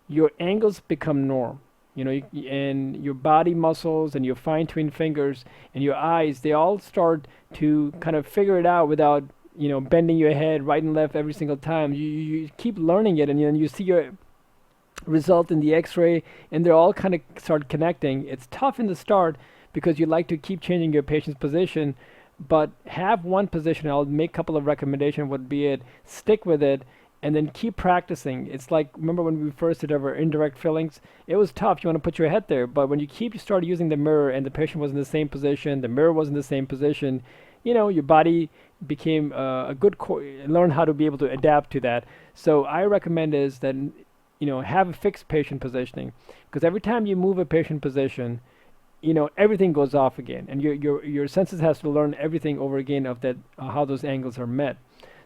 your angles become norm. And your body muscles and your fine-tuned fingers and your eyes, they all start to kind of figure it out without, bending your head right and left every single time. You keep learning it, and you see result in the x-ray, and they're all kind of start connecting. It's tough in the start because you like to keep changing your patient's position, but have one position. I'll make a couple of recommendations, would be it, stick with it, and then keep practicing. It's like, remember when we first did our indirect fillings? It was tough. You want to put your head there, but when you start using the mirror and the patient was in the same position, the mirror was in the same position, your body became a good learn how to be able to adapt to that. So I recommend is that have a fixed patient positioning, because every time you move a patient position, everything goes off again, and your senses has to learn everything over again of that how those angles are met.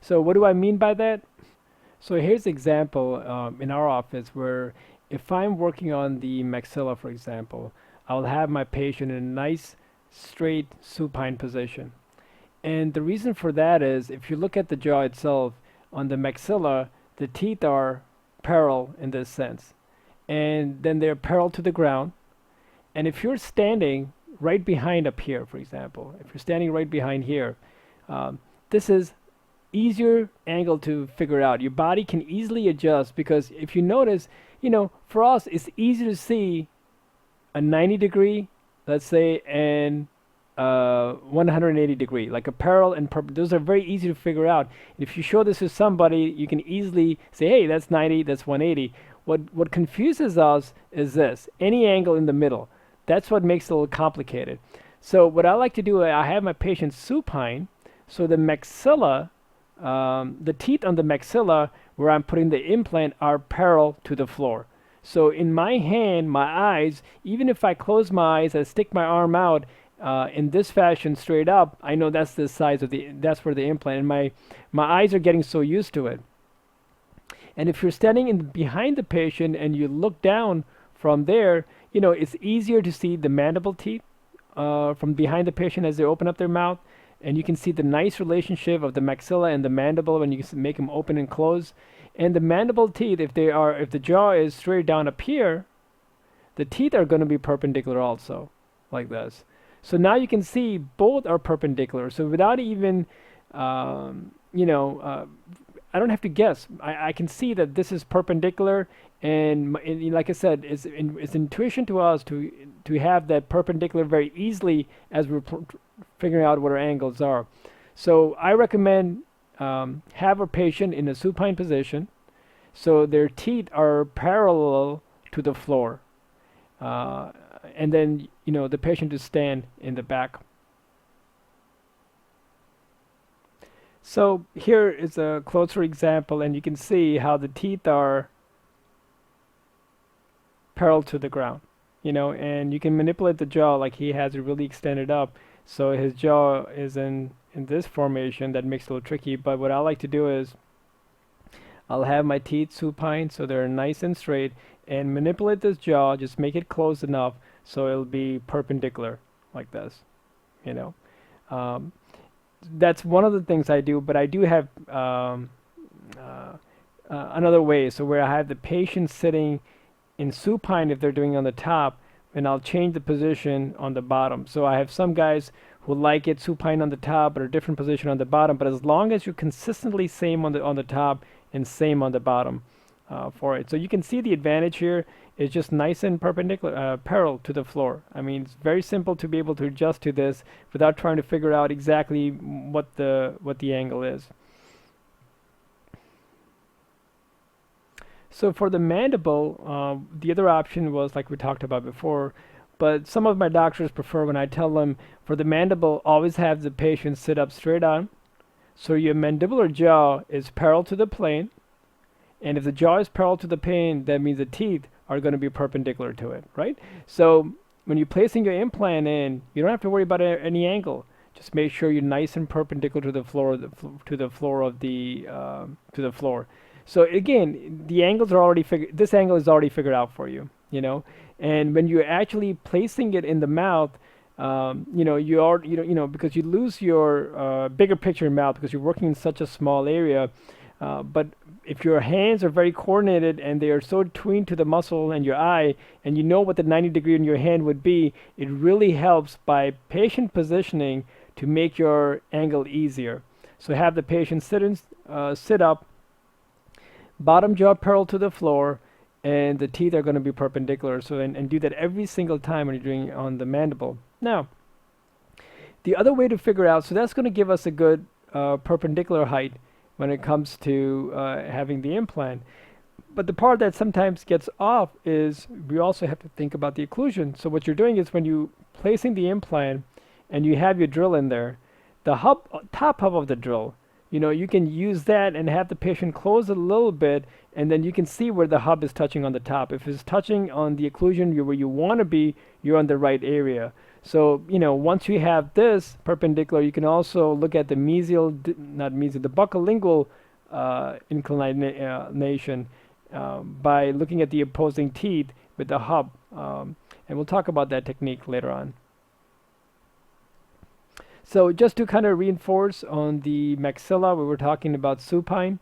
So what do I mean by that? So here's an example in our office where if I'm working on the maxilla, for example, I'll have my patient in a nice straight supine position. And the reason for that is if you look at the jaw itself, on the maxilla, the teeth are parallel in this sense. And then they're parallel to the ground. And if you're standing right behind up here, for example, if you're standing right behind here, this is easier angle to figure out. Your body can easily adjust, because if you notice, for us, it's easy to see a 90 degree, let's say, and 180 degree, like a parallel and those are very easy to figure out. If you show this to somebody, you can easily say, hey, that's 90, that's 180. What confuses us is this, any angle in the middle. That's what makes it a little complicated. So what I like to do, I have my patient supine, so the maxilla, the teeth on the maxilla where I'm putting the implant are parallel to the floor. So in my hand, my eyes, even if I close my eyes, I stick my arm out in this fashion straight up, I know that's the size of that's where the implant, and my eyes are getting so used to it. And if you're standing behind the patient and you look down from there, it's easier to see the mandible teeth from behind the patient as they open up their mouth. And you can see the nice relationship of the maxilla and the mandible when you can make them open and close. And the mandible teeth, if the jaw is straight down up here, the teeth are going to be perpendicular also, like this. So now you can see both are perpendicular. So without even, I don't have to guess. I can see that this is perpendicular, and like I said, it's intuition to us to have that perpendicular very easily as we're figuring out what our angles are. So I recommend have a patient in a supine position, so their teeth are parallel to the floor, and then the patient to stand in the back. So here is a closer example, and you can see how the teeth are parallel to the ground, and you can manipulate the jaw like he has it really extended up. So his jaw is in this formation. That makes it a little tricky, but what I like to do is I'll have my teeth supine so they're nice and straight, and manipulate this jaw, just make it close enough so it'll be perpendicular like this, that's one of the things I do, but I do have another way, so where I have the patient sitting in supine if they're doing on the top, and I'll change the position on the bottom. So I have some guys who like it supine on the top but a different position on the bottom, but as long as you're consistently same on the top and same on the bottom for it. So you can see the advantage here is just nice and perpendicular, parallel to the floor. I mean, it's very simple to be able to adjust to this without trying to figure out exactly what the angle is. So for the mandible, the other option was like we talked about before, but some of my doctors prefer when I tell them for the mandible, always have the patient sit up straight on. So your mandibular jaw is parallel to the plane, and if the jaw is parallel to the plane, that means the teeth are going to be perpendicular to it, right? So when you're placing your implant in, you don't have to worry about any angle. Just make sure you're nice and perpendicular to the floor, to the floor. So again, the angles are already figured. This angle is already figured out for you, And when you're actually placing it in the mouth, you are, because you lose your bigger picture in mouth because you're working in such a small area. But if your hands are very coordinated and they are so tuned to the muscle and your eye, and you know what the 90 degree in your hand would be, it really helps by patient positioning to make your angle easier. So have the patient sit up, bottom jaw parallel to the floor, and the teeth are going to be perpendicular. So and do that every single time when you're doing on the mandible. Now, the other way to figure out, so that's going to give us a good perpendicular height when it comes to having the implant. But the part that sometimes gets off is we also have to think about the occlusion. So what you're doing is when you placing the implant and you have your drill in there, the hub, top hub of the drill, you can use that and have the patient close it a little bit, and then you can see where the hub is touching on the top. If it's touching on the occlusion where you want to be, you're on the right area. So, once you have this perpendicular, you can also look at the the buccolingual inclination by looking at the opposing teeth with the hub. And we'll talk about that technique later on. So just to kind of reinforce on the maxilla, we were talking about supine.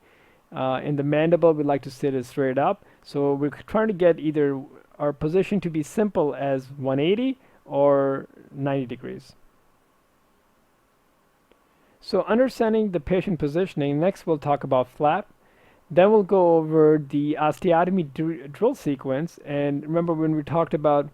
In the mandible, we like to sit it straight up. So we're trying to get either our position to be simple as 180 or 90 degrees. So understanding the patient positioning, next we'll talk about flap. Then we'll go over the osteotomy drill sequence. And remember when we talked about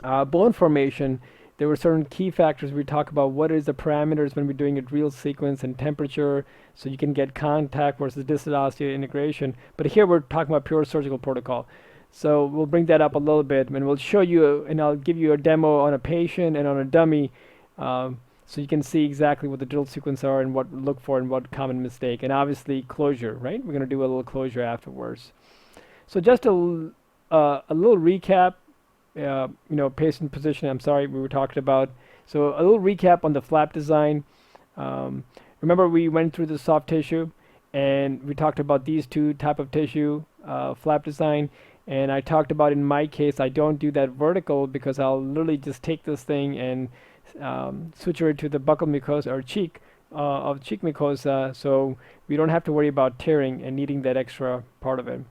bone formation, there were certain key factors. We talk about what is the parameters when we're doing a drill sequence and temperature, so you can get contact versus distal osseointegration. But here we're talking about pure surgical protocol. So we'll bring that up a little bit, and we'll show you, and I'll give you a demo on a patient and on a dummy, so you can see exactly what the drill sequence are and what to look for and what common mistake. And obviously closure, right? We're going to do a little closure afterwards. So just a little recap. Patient position, I'm sorry, we were talking about. So a little recap on the flap design. Remember we went through the soft tissue and we talked about these two type of tissue flap design, and I talked about in my case I don't do that vertical because I'll literally just take this thing and suture it to the buccal mucosa or cheek mucosa, so we don't have to worry about tearing and needing that extra part of it.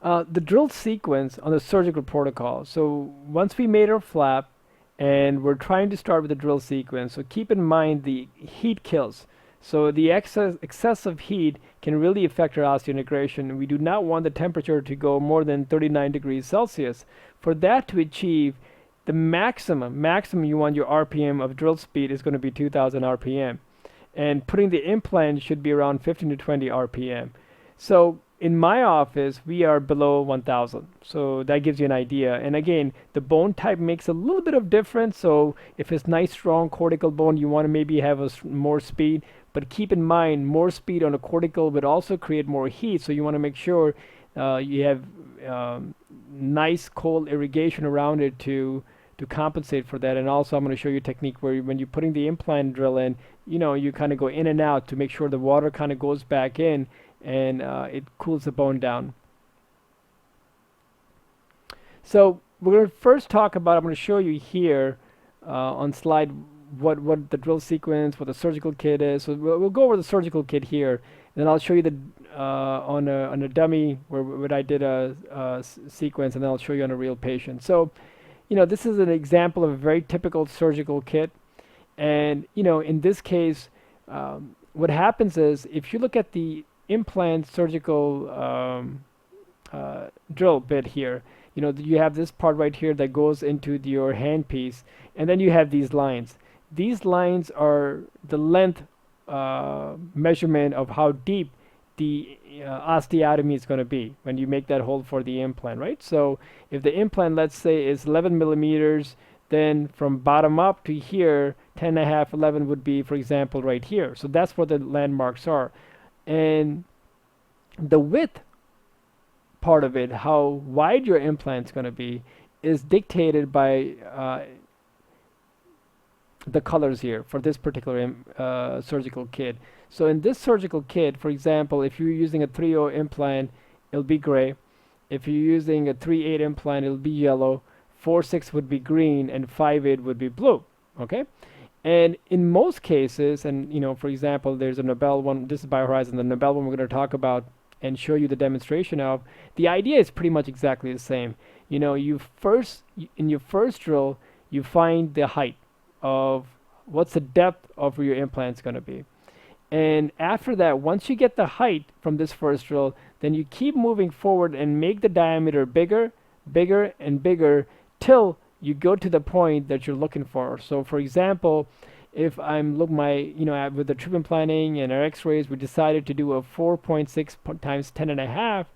The drill sequence on the surgical protocol. So once we made our flap and we're trying to start with the drill sequence, so keep in mind the heat kills. So the excessive heat can really affect our osseointegration, and we do not want the temperature to go more than 39 degrees Celsius. For that to achieve, the maximum you want your RPM of drill speed is going to be 2000 RPM. And putting the implant should be around 15 to 20 RPM. So in my office, we are below 1000. So that gives you an idea. And again, the bone type makes a little bit of difference. So if it's nice, strong cortical bone, you want to maybe have more speed. But keep in mind, more speed on a cortical would also create more heat. So you want to make sure you have nice cold irrigation around it to compensate for that. And also I'm going to show you a technique where when you're putting the implant drill in, you kind of go in and out to make sure the water kind of goes back in and it cools the bone down. So we're going to first talk about, I'm going to show you here on slide what the drill sequence, what the surgical kit is. So we'll go over the surgical kit here, and then I'll show you the on a dummy where I did a sequence, and then I'll show you on a real patient. So this is an example of a very typical surgical kit, and in this case what happens is if you look at the implant surgical drill bit here, you have this part right here that goes into your handpiece, and then you have these lines. These lines are the length measurement of how deep the osteotomy is going to be when you make that hole for the implant, right? So if the implant, let's say, is 11 millimeters, then from bottom up to here, 10.5, 11 would be, for example, right here. So that's what the landmarks are. And the width part of it, how wide your implant's going to be, is dictated by the colors here for this particular surgical kit. So in this surgical kit, for example, if you're using a 3.0 implant, it'll be gray. If you're using a 3.8 implant, it'll be yellow. 4.6 would be green, and 5.8 would be blue. Okay, and in most cases, and for example, there's a Nobel one. This is BioHorizons. The Nobel one we're going to talk about and show you the demonstration of. The idea is pretty much exactly the same. In your first drill, you find the height of what's the depth of where your implant's going to be. And after that, once you get the height from this first drill, then you keep moving forward and make the diameter bigger, bigger, and bigger till you go to the point that you're looking for. So for example, if I'm look my with the treatment planning and our x-rays, we decided to do a 4.6 times 10 and a half.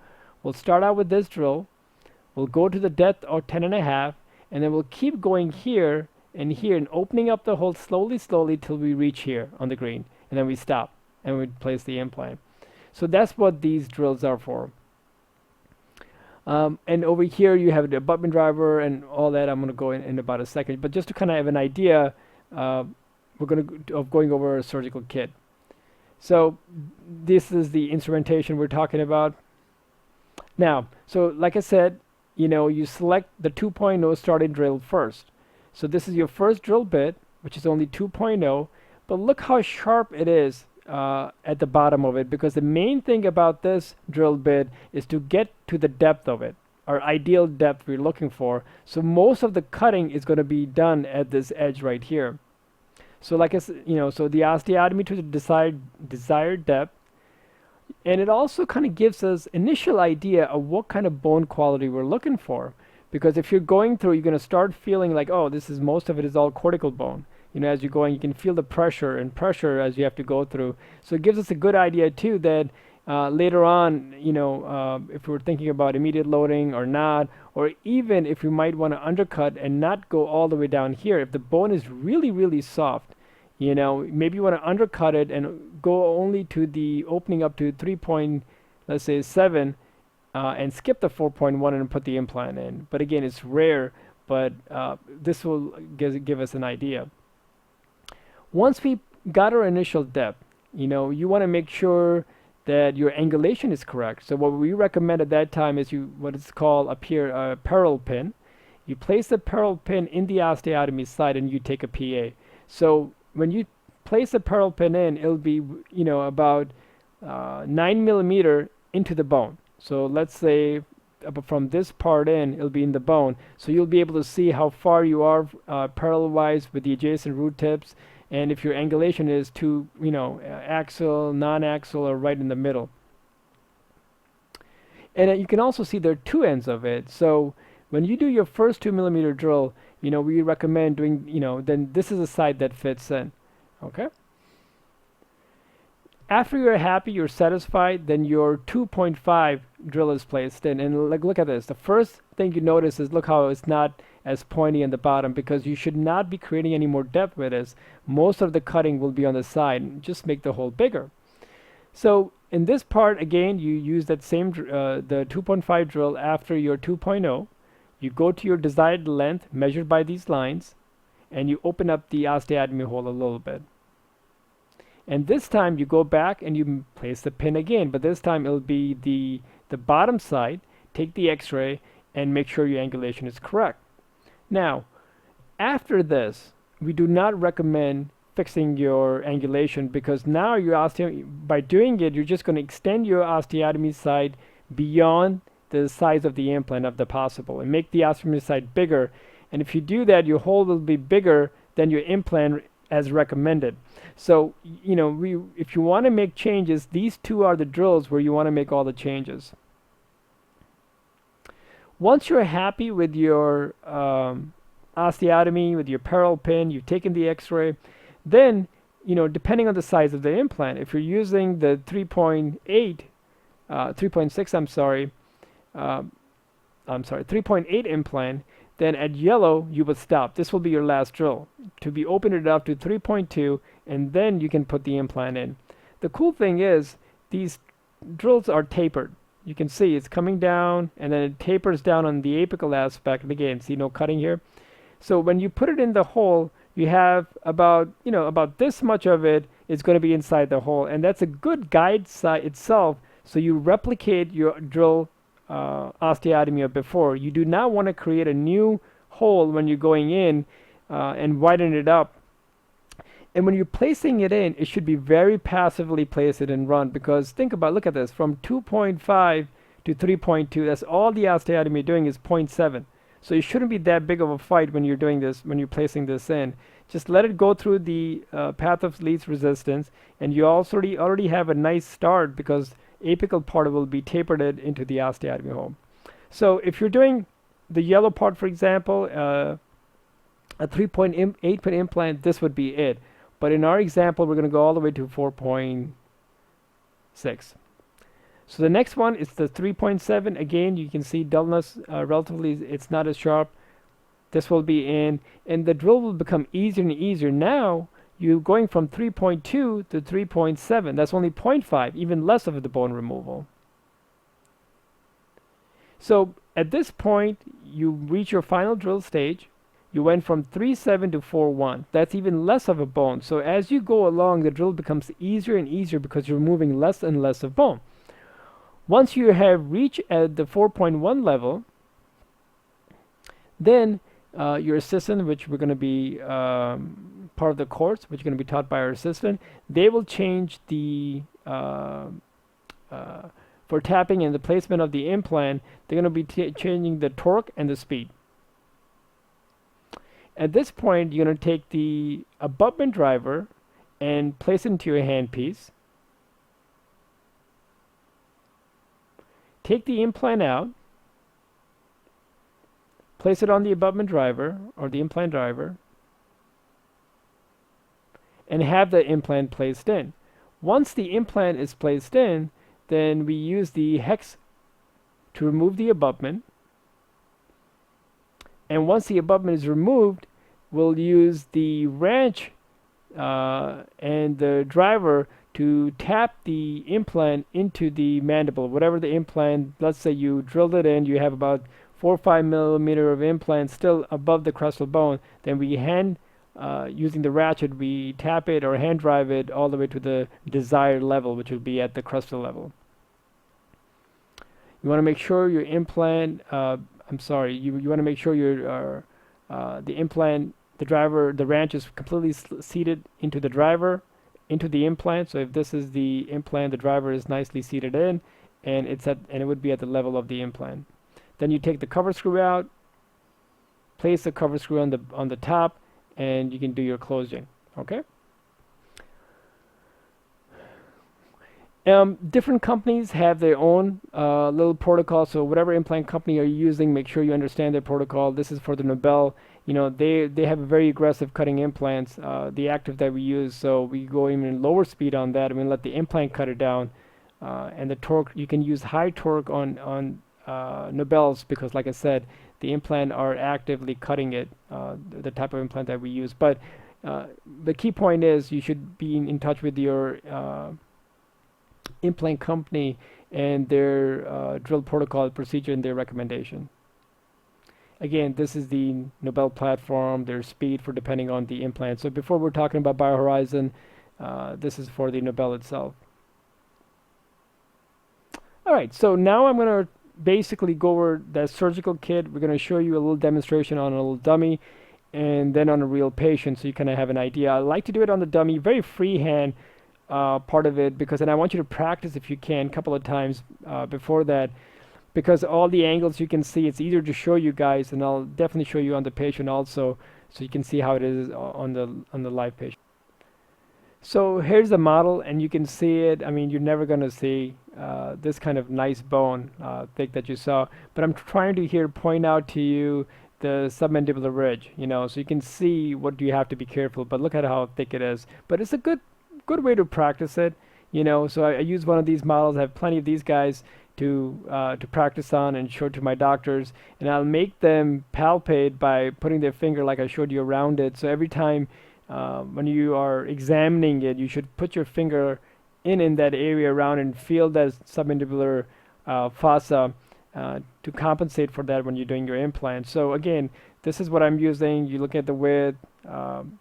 We'll start out with this drill, we'll go to the depth of 10 and a half, and then we'll keep going here and opening up the hole slowly till we reach here on the green, and then we stop and we place the implant. So that's what these drills are for. And over here you have the abutment driver and all that. I'm going to go in about a second, but just to kind of have an idea, we're going to going over a surgical kit. So this is the instrumentation we're talking about. Now, so like I said, you select the 2.0 starting drill first. So this is your first drill bit, which is only 2.0, but look how sharp it is at the bottom of it, because the main thing about this drill bit is to get to the depth of it, our ideal depth we're looking for. So most of the cutting is going to be done at this edge right here. So like I said, so the osteotomy to the desired depth, and it also kind of gives us initial idea of what kind of bone quality we're looking for. Because if you're going through, you're going to start feeling like, oh, this is most of it is all cortical bone. As you're going, you can feel the pressure as you have to go through. So it gives us a good idea too that later on, if we're thinking about immediate loading or not, or even if we might want to undercut and not go all the way down here, if the bone is really, really soft, maybe you want to undercut it and go only to the opening up to 3.7 and skip the 4.1 and put the implant in. But again, it's rare, but this will give us an idea. Once we got our initial depth, you want to make sure that your angulation is correct. So what we recommend at that time is what is called up here a parallel pin. You place the parallel pin in the osteotomy site and you take a PA. So when you place the parallel pin in, it'll be about 9 millimeter into the bone. So let's say from this part in, it'll be in the bone. So you'll be able to see how far you are parallel-wise with the adjacent root tips, and if your angulation is to axial, non-axial, or right in the middle. And you can also see there are two ends of it. So when you do your first 2 millimeter drill, we recommend doing, then this is a side that fits in. Okay. After you're happy, you're satisfied, then your 2.5 drill is placed in. And look at this. The first thing you notice is look how it's not as pointy in the bottom, because you should not be creating any more depth with this. Most of the cutting will be on the side. Just make the hole bigger. So in this part, again, you use that same the 2.5 drill after your 2.0. You go to your desired length measured by these lines, and you open up the osteotomy hole a little bit. And this time you go back and you place the pin again, but this time it'll be the bottom side. Take the x-ray and make sure your angulation is correct. Now, after this, we do not recommend fixing your angulation, because now by doing it, you're just going to extend your osteotomy site beyond the size of the implant of the possible and make the osteotomy site bigger. And if you do that, your hole will be bigger than your implant as recommended. So, if you want to make changes, these two are the drills where you want to make all the changes. Once you're happy with your osteotomy, with your parallel pin, you've taken the x-ray, then, depending on the size of the implant, if you're using the 3.8 implant, then at yellow, you would stop. This will be your last drill. To be opened it up to 3.2, and then you can put the implant in. The cool thing is, these drills are tapered. You can see it's coming down, and then it tapers down on the apical aspect. And again, see no cutting here. So when you put it in the hole, you have about this much of it is going to be inside the hole, and that's a good guide site itself. So you replicate your drill osteotomy of before. You do not want to create a new hole when you're going in and widen it up. And when you're placing it in, it should be very passively place it and run, because look at this, from 2.5 to 3.2, that's all the osteotomy doing is 0.7. So it shouldn't be that big of a fight when you're doing this, when you're placing this in. Just let it go through the path of least resistance, and you already have a nice start, because apical part will be tapered into the osteotomy hole. So if you're doing the yellow part, for example, a 3.8 pin implant, this would be it. But in our example, we're going to go all the way to 4.6. So the next one is the 3.7. Again, you can see dullness relatively, it's not as sharp. This will be in, and the drill will become easier and easier. Now, you're going from 3.2 to 3.7. That's only 0.5, even less of the bone removal. So at this point, you reach your final drill stage. You went from 3.7 to 4.1. That's even less of a bone. So as you go along, the drill becomes easier and easier because you're removing less and less of bone. Once you have reached at the 4.1 level, then your assistant, which we're going to be part of the course, which is going to be taught by our assistant, they will change the for tapping and the placement of the implant. They're going to be changing the torque and the speed. At this point, you're going to take the abutment driver and place it into your handpiece. Take the implant out, place it on the abutment driver or the implant driver, and have the implant placed in. Once the implant is placed in, then we use the hex to remove the abutment. And once the abutment is removed, we'll use the wrench and the driver to tap the implant into the mandible. Whatever the implant, let's say you drilled it in, you have about 4 or 5 millimeter of implant still above the crestal bone, then we using the ratchet, we tap it or hand drive it all the way to the desired level, which will be at the crestal level. You want to make sure your implant, you want to make sure your the implant, the driver, the wrench is completely seated into the driver, into the implant. So if this is the implant, the driver is nicely seated in, and it would be at the level of the implant. Then you take the cover screw out, place the cover screw on the top, and you can do your closing. Okay. Different companies have their own little protocol. So whatever implant company you're using, make sure you understand their protocol. This is for the Nobel. You know, they have a very aggressive cutting implants, the active that we use. So we go even lower speed on that, and we let the implant cut it down. And the torque, you can use high torque on Nobels because, like I said, the implant are actively cutting it, the type of implant that we use. But the key point is you should be in touch with your implant company and their drill protocol procedure and their recommendation. Again, this is the Nobel platform, their speed for depending on the implant. So before we're talking about BioHorizon, this is for the Nobel itself. All right, so now I'm going to basically go over the surgical kit. We're going to show you a little demonstration on a little dummy and then on a real patient so you kind of have an idea. I like to do it on the dummy, very freehand part of it, because then I want you to practice if you can a couple of times before that, because all the angles you can see, it's easier to show you guys, and I'll definitely show you on the patient also so you can see how it is on the live patient. So here's the model, and you can see it. I mean, you're never going to see this kind of nice bone thick that you saw, but I'm trying to here point out to you the submandibular ridge, you know, so you can see what you have to be careful, but look at how thick it is. But it's a good way to practice it, you know. So I use one of these models. I have plenty of these guys to practice on and show to my doctors, and I'll make them palpate by putting their finger like I showed you around it. So every time when you are examining it, you should put your finger in that area around and feel that submandibular fossa to compensate for that when you're doing your implant. So again, this is what I'm using. You look at the width,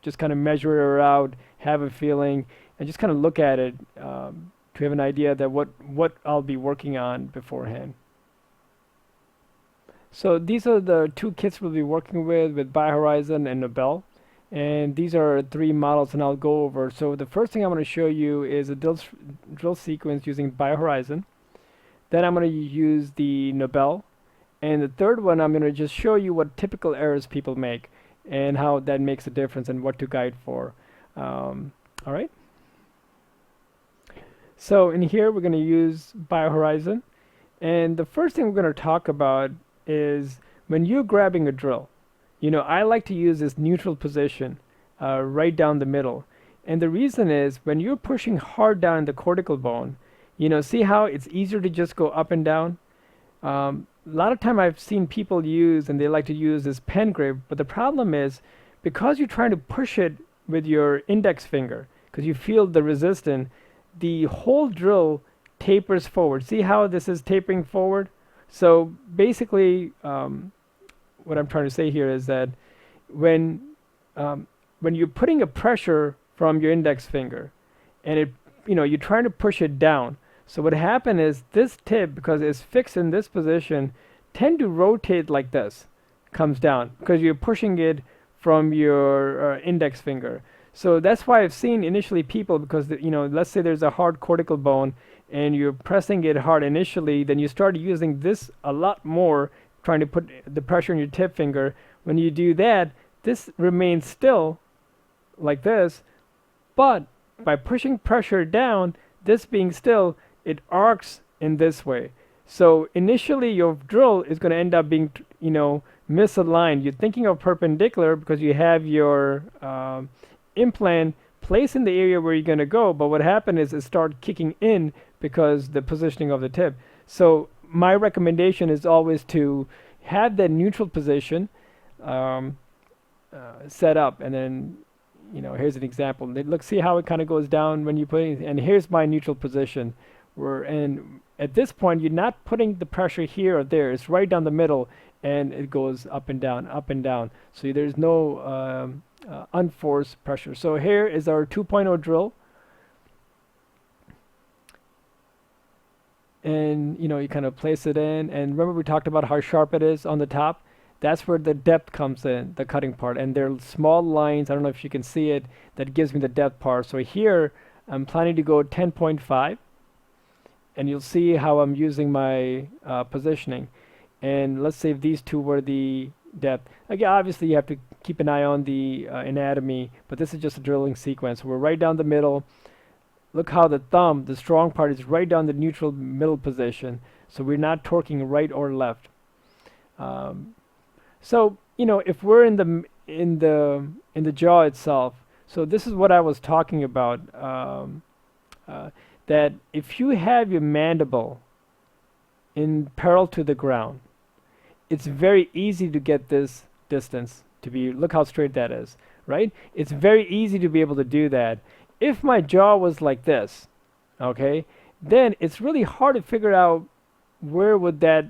just kind of measure it out, have a feeling, and just kind of look at it to have an idea that what I'll be working on beforehand. So these are the two kits we'll be working with BioHorizon and Nobel. And these are 3 models, and I'll go over. So the first thing I'm going to show you is a drill sequence using BioHorizon. Then I'm going to use the Nobel. And the third one, I'm going to just show you what typical errors people make and how that makes a difference and what to guide for. All right. So in here, we're going to use BioHorizon. And the first thing we're going to talk about is when you're grabbing a drill. I like to use this neutral position right down the middle. And the reason is when you're pushing hard down in the cortical bone, see how it's easier to just go up and down? A lot of time I've seen people use, and they like to use this pen grip, but the problem is because you're trying to push it with your index finger, because you feel the resistance, the whole drill tapers forward. See how this is tapering forward? So basically, what I'm trying to say here is that when when you're putting a pressure from your index finger, and you're trying to push it down. So what happened is this tip, because it's fixed in this position, tend to rotate like this, comes down because you're pushing it from your index finger. So that's why I've seen initially people, because let's say there's a hard cortical bone and you're pressing it hard initially, then you start using this a lot more, trying to put the pressure on your tip finger. When you do that, this remains still like this, but by pushing pressure down, this being still, it arcs in this way. So initially your drill is going to end up being, misaligned. You're thinking of perpendicular because you have your implant placed in the area where you're going to go, but what happened is it started kicking in because the positioning of the tip. So my recommendation is always to have that neutral position set up, and then here's an example. Look, see how it kind of goes down when you put it, and here's my neutral position. And at this point, you're not putting the pressure here or there. It's right down the middle, and it goes up and down, up and down. So there's no unforced pressure. So here is our 2.0 drill. And you kind of place it in, and remember we talked about how sharp it is on the top. That's where the depth comes in, the cutting part, and there are small lines, I don't know if you can see it, that gives me the depth part. So here I'm planning to go 10.5, and you'll see how I'm using my positioning. And let's say if these two were the depth. Again, obviously you have to keep an eye on the anatomy, but this is just a drilling sequence. We're right down the middle. Look how the thumb, the strong part, is right down the neutral middle position. So we're not torquing right or left. So if we're in the jaw itself, so this is what I was talking about. That if you have your mandible in parallel to the ground, it's very easy to get this distance to be. Look how straight that is, right? It's very easy to be able to do that. If my jaw was like this, okay, then it's really hard to figure out where would that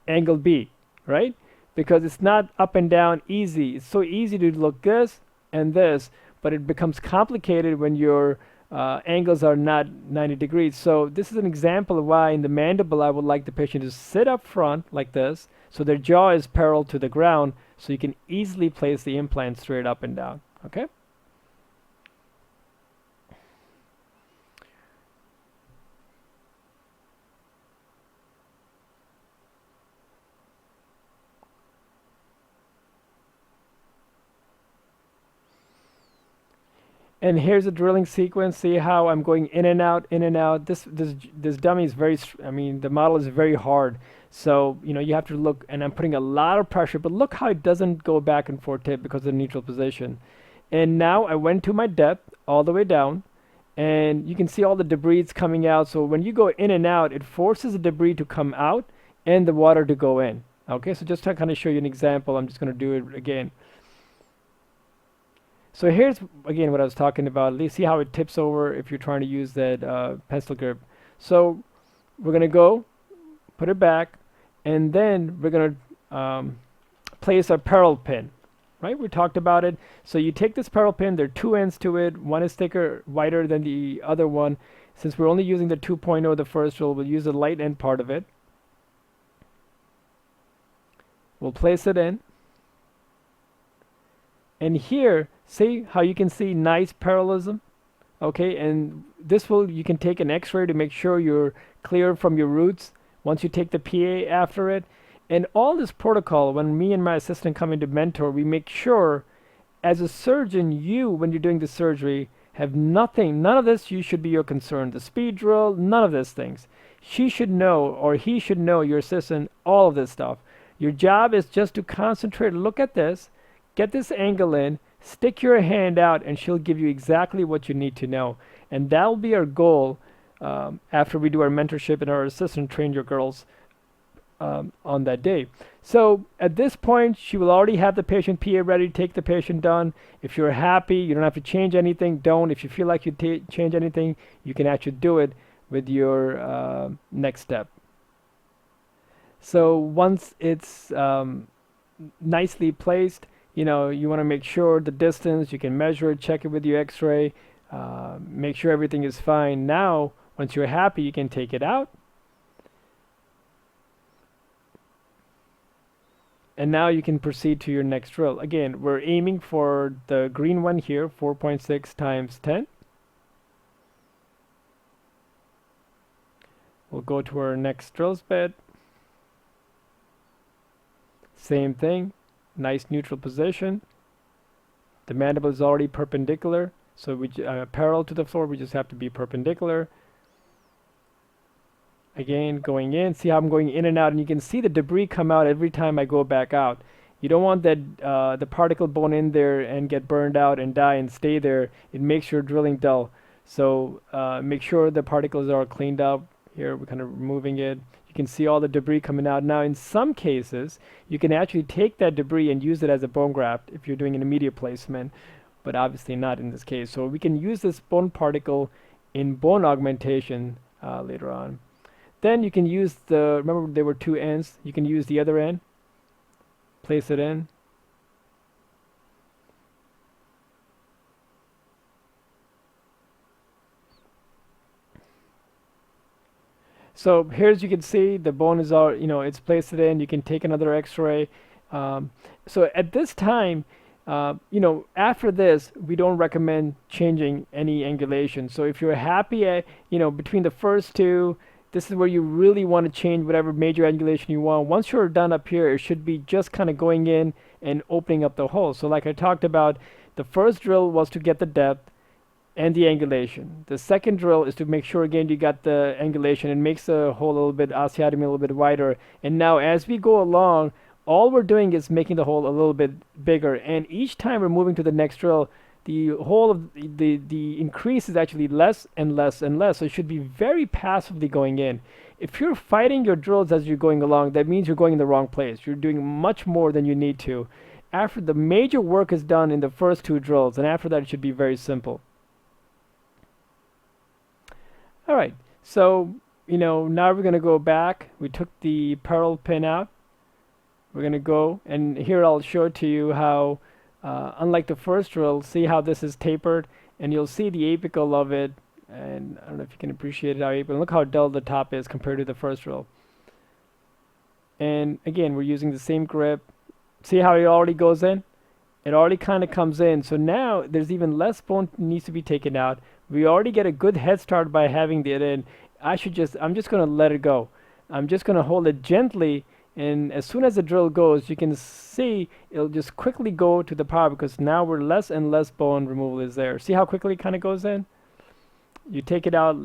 angle be, right? Because it's not up and down easy. It's so easy to look this and this, but it becomes complicated when your angles are not 90 degrees. So this is an example of why in the mandible I would like the patient to sit up front like this, so their jaw is parallel to the ground, so you can easily place the implant straight up and down, okay? And here's a drilling sequence. See how I'm going in and out, in and out. This dummy is very, I mean, the model is very hard. So, you have to look, and I'm putting a lot of pressure, but look how it doesn't go back and forth tip because of the neutral position. And now I went to my depth all the way down, and you can see all the debris coming out. So when you go in and out, it forces the debris to come out and the water to go in. Okay, so just to kind of show you an example, I'm just going to do it again. So here's, again, what I was talking about. See how it tips over if you're trying to use that pencil grip. So we're going to go, put it back, and then we're going to place a parallel pin, right? We talked about it. So you take this parallel pin. There are two ends to it. One is thicker, wider than the other one. Since we're only using the 2.0, the first drill, we'll use the light end part of it. We'll place it in. And here, see how you can see nice parallelism? Okay, and this will, you can take an x-ray to make sure you're clear from your roots once you take the PA after it. And all this protocol, when me and my assistant come in to mentor, we make sure, as a surgeon, when you're doing the surgery, have nothing, none of this you should be your concern. The speed drill, none of these things. She should know, or he should know, your assistant, all of this stuff. Your job is just to concentrate, look at this, get this angle in, stick your hand out, and she'll give you exactly what you need to know. And that'll be our goal after we do our mentorship and our assistant train your girls on that day. So at this point, she will already have the patient PA ready to take the patient done. If you're happy, you don't have to change anything, don't. If you feel like you change anything, you can actually do it with your next step. So once it's nicely placed, you know, you want to make sure the distance, you can measure it, check it with your x-ray, make sure everything is fine. Now, once you're happy, you can take it out. And now you can proceed to your next drill. Again, we're aiming for the green one here, 4.6 times 10. We'll go to our next drills bed. Same thing, nice neutral position. The mandible is already perpendicular, so we parallel to the floor, we just have to be perpendicular. Again, going in, see how I'm going in and out, and you can see the debris come out every time I go back out. You don't want that the particle bone in there and get burned out and die and stay there. It makes your drilling dull. So make sure the particles are cleaned up. Here we're kind of removing it. You can see all the debris coming out. Now in some cases, you can actually take that debris and use it as a bone graft if you're doing an immediate placement, but obviously not in this case. So we can use this bone particle in bone augmentation later on. Then you can use the, remember there were two ends, you can use the other end, place it in. So here's, you can see the bone is all, you know, it's placed it in. You can take another x-ray. So at this time, you know, after this, we don't recommend changing any angulation. So if you're happy, you know, between the first two, this is where you really want to change whatever major angulation you want. Once you're done up here, it should be just kind of going in and opening up the hole. So like I talked about, the first drill was to get the depth and the angulation. The second drill is to make sure again you got the angulation. It makes the hole a little bit, osteotomy a little bit wider. And now as we go along, all we're doing is making the hole a little bit bigger. And each time we're moving to the next drill, the whole of the increase is actually less and less and less. So it should be very passively going in. If you're fighting your drills as you're going along, that means you're going in the wrong place. You're doing much more than you need to. After the major work is done in the first two drills, and after that it should be very simple. All right, so you know, now we're going to go back. We took the parallel pin out. We're going to go, and here I'll show it to you how unlike the first drill, see how this is tapered, and you'll see the apical of it, and I don't know if you can appreciate it, how apical. Look how dull the top is compared to the first drill. And again, we're using the same grip. See how it already goes in? It already kind of comes in. So now there's even less bone needs to be taken out. We already get a good head start by having it in. I'm just going to let it go. I'm just going to hold it gently, and as soon as the drill goes, you can see it'll just quickly go to the power, because now we're less and less bone removal is there. See how quickly it kind of goes in? You take it out,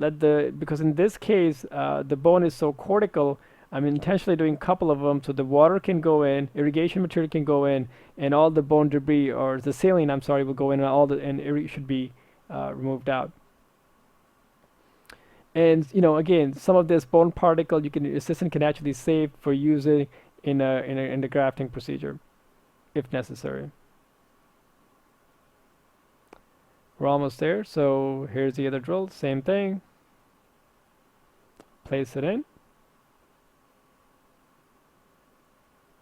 because in this case, the bone is so cortical, I'm intentionally doing a couple of them so the water can go in, irrigation material can go in, and all the bone debris, or the saline, I'm sorry, will go in, and it should be removed out. And you know, again, some of this bone particle assistant can actually save for using in the grafting procedure, if necessary. We're almost there. So here's the other drill. Same thing. Place it in.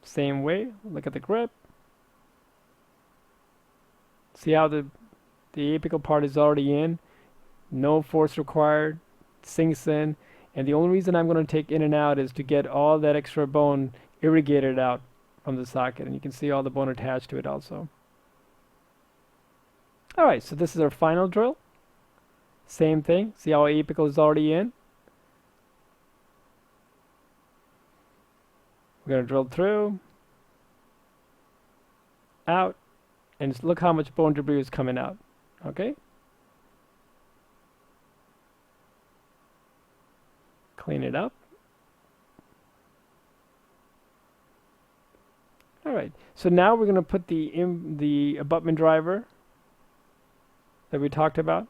Same way. Look at the grip. See how the apical part is already in. No force required. Sinks in, and the only reason I'm going to take in and out is to get all that extra bone irrigated out from the socket, and you can see all the bone attached to it also. Alright, so this is our final drill. Same thing. See how apical is already in? We're going to drill through, out, and just look how much bone debris is coming out. Okay? clean it up. All right, so now we're going to put the abutment driver that we talked about.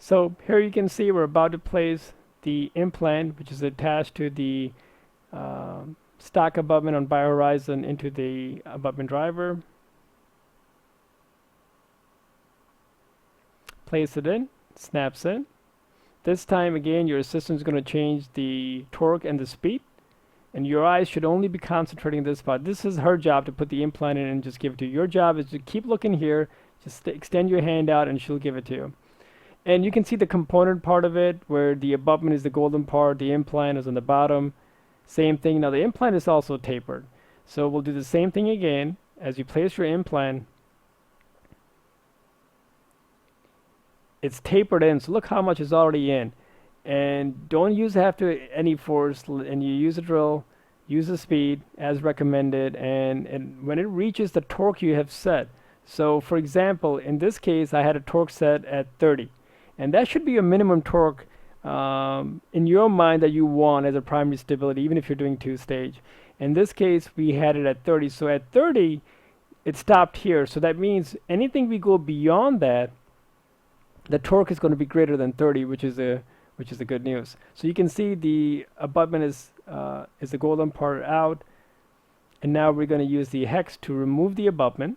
So here you can see we're about to place the implant, which is attached to the stock abutment on BioHorizon, into the abutment driver. Place it in, snaps in. This time again your system is going to change the torque and the speed, and your eyes should only be concentrating this spot. This is her job to put the implant in and just give it to you. Your job is to keep looking here, just extend your hand out and she'll give it to you. And you can see the component part of it, where the abutment is the golden part, the implant is on the bottom. Same thing. Now the implant is also tapered. So we'll do the same thing again. As you place your implant, it's tapered in, so look how much is already in. And don't have to any force, and you use a drill, use the speed as recommended, and when it reaches the torque you have set. So for example, in this case I had a torque set at 30, and that should be a minimum torque in your mind that you want as a primary stability, even if you're doing two-stage. In this case we had it at 30, so at 30 it stopped here. So that means anything we go beyond that, the torque is going to be greater than 30, which is the good news. So you can see the abutment is the golden part out, and now we're going to use the hex to remove the abutment.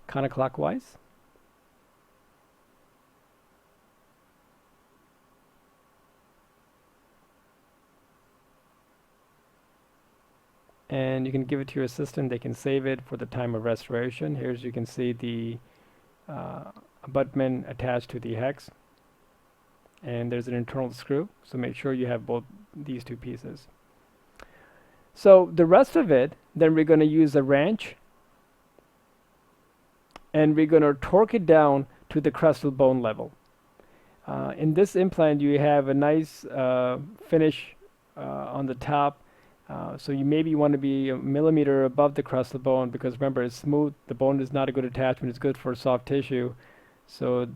Counterclockwise. And you can give it to your assistant. They can save it for the time of restoration. Here, as you can see, the abutment attached to the hex, and there's an internal screw, so make sure you have both these two pieces. So the rest of it, then we're going to use a wrench, and we're going to torque it down to the crestal bone level. In this implant you have a nice finish on the top. So you maybe want to be a millimeter above the crustal bone, because remember, it's smooth. The bone is not a good attachment. It's good for soft tissue. So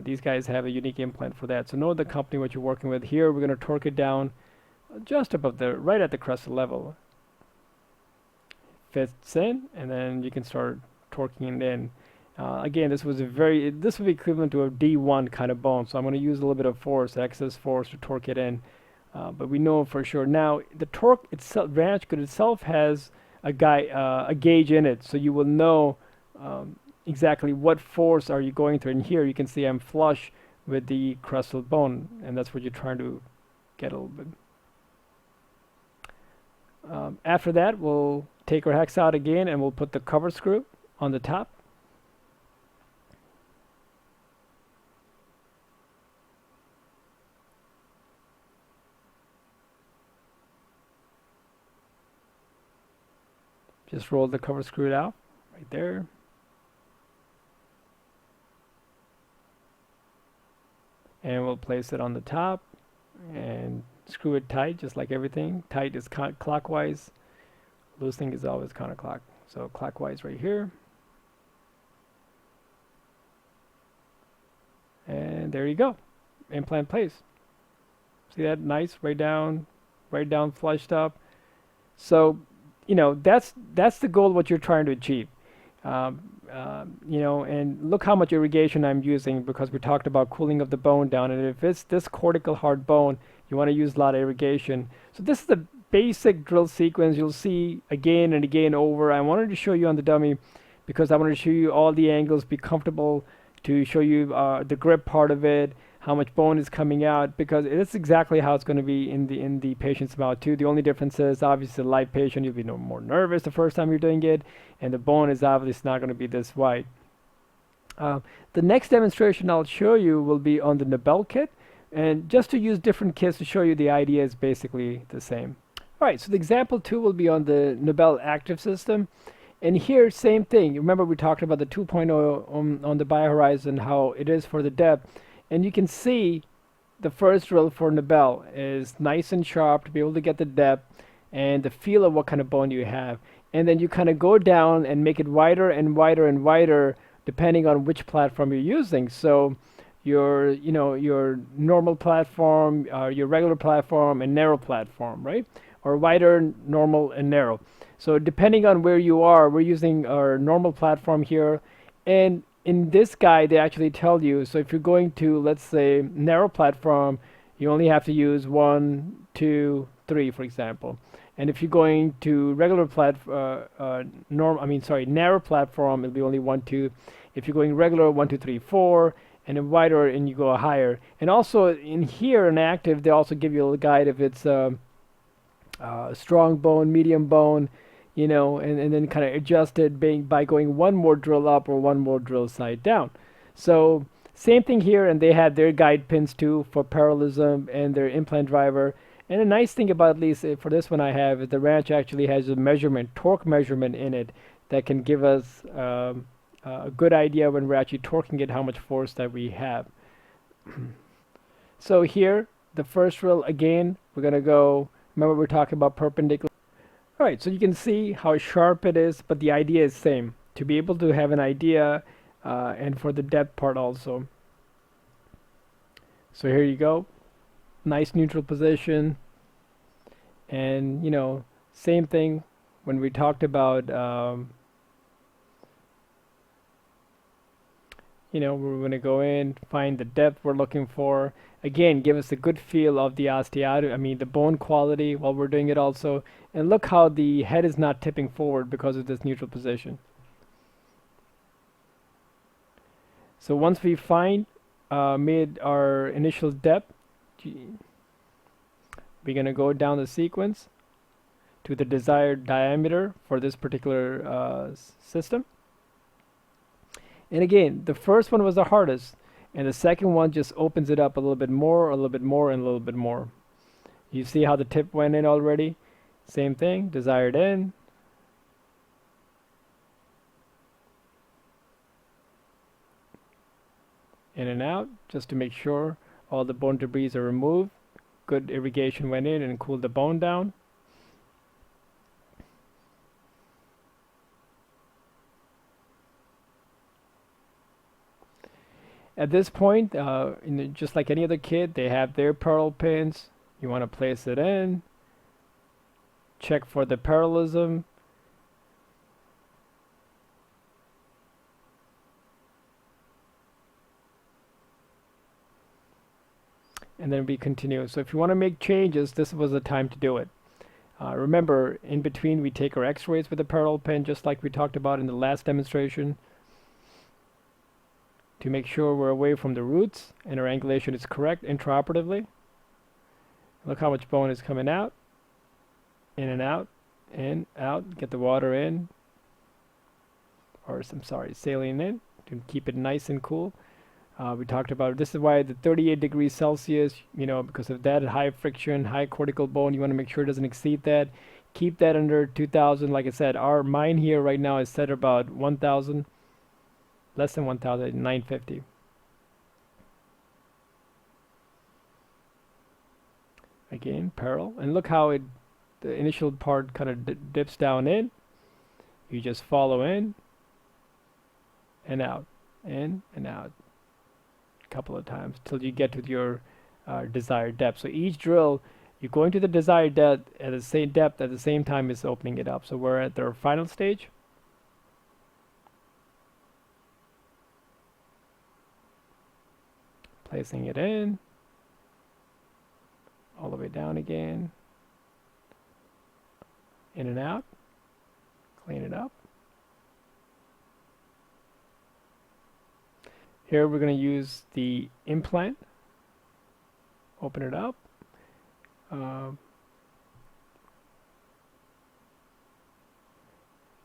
these guys have a unique implant for that. So know the company what you're working with. Here we're going to torque it down just above right at the crustal level. Fits in, and then you can start torquing it in. Again, this would be equivalent to a D1 kind of bone. So I'm going to use a little bit of force, excess force, to torque it in. But we know for sure. Now, the torque itself, wrench itself has a gauge in it, so you will know exactly what force are you going through. And here you can see I'm flush with the crustal bone, and that's what you're trying to get a little bit. After that, we'll take our hex out again, and we'll put the cover screw on the top. Just roll the cover screw out right there. And we'll place it on the top and screw it tight, just like everything. Tight is clockwise. Loosening is always counterclock. So clockwise right here. And there you go. Implant placed. See that? Nice, right down, flushed up. So you know, that's the goal, what you're trying to achieve. You know, and look how much irrigation I'm using, because we talked about cooling of the bone down, and if it's this cortical hard bone, you want to use a lot of irrigation. So this is the basic drill sequence you'll see again and again over. I wanted to show you on the dummy because I wanted to show you all the angles, be comfortable to show you the grip part of it, how much bone is coming out, because it's exactly how it's going to be in the patient's mouth too. The only difference is obviously the live patient, you'll be more nervous the first time you're doing it, and the bone is obviously not going to be this wide. The next demonstration I'll show you will be on the Nobel kit, and just to use different kits to show you, the idea is basically the same. Alright, so the example 2 will be on the Nobel active system. And here, same thing. Remember we talked about the 2.0 on the BioHorizon, how it is for the depth. And you can see the first drill for Nobel is nice and sharp to be able to get the depth and the feel of what kind of bone you have. And then you kind of go down and make it wider and wider and wider depending on which platform you're using. So your normal platform, your regular platform, and narrow platform, right? Or wider, normal, and narrow. So depending on where you are, we're using our normal platform here. And in this guide, they actually tell you, so if you're going to, let's say, narrow platform, you only have to use 1, 2, 3, for example. And if you're going to regular narrow platform, it'll be only 1, 2. If you're going regular, 1, 2, 3, 4, and then wider, and you go higher. And also in here in active, they also give you a little guide if it's strong bone, medium bone, and then kind of adjust it by going one more drill up or one more drill side down. So same thing here, and they have their guide pins too for parallelism and their implant driver. And a nice thing about, at least for this one I have, is the wrench actually has a torque measurement in it that can give us a good idea when we're actually torquing it, how much force that we have. So here, the first drill, again, we're going to go, remember we're talking about perpendicular. All right, so you can see how sharp it is, but the idea is same. To be able to have an idea, and for the depth part also. So here you go. Nice neutral position. And, same thing when we talked about, we're going to go in, find the depth we're looking for. Again, give us a good feel of the the bone quality while we're doing it also. And look how the head is not tipping forward because of this neutral position. So once we made our initial depth, we're going to go down the sequence to the desired diameter for this particular system. And again, the first one was the hardest, and the second one just opens it up a little bit more, a little bit more, and a little bit more. You see how the tip went in already? Same thing, desired in. In and out, just to make sure all the bone debris are removed. Good irrigation went in and cooled the bone down. At this point, just like any other kit, they have their pearl pins. You want to place it in. Check for the parallelism. And then we continue. So if you want to make changes, this was the time to do it. Remember, in between we take our x-rays with the parallel pin, just like we talked about in the last demonstration, to make sure we're away from the roots and our angulation is correct intraoperatively. Look how much bone is coming out. In and out, in, out. Get the water in, or saline in, to keep it nice and cool. We talked about, this is why the 38 degrees Celsius, because of that high friction, high cortical bone, you want to make sure it doesn't exceed that. Keep that under 2000. Like I said, mine here right now is set about 1000, less than 1000, 950. Again, parallel. And look how the initial part kind of dips down in. You just follow in and out, in and out. Couple of times till you get to your desired depth. So each drill, you're going to the desired depth at the same time as opening it up. So we're at the final stage. Placing it in, all the way down again, in and out, clean it up. Here we're going to use the implant. Open it up.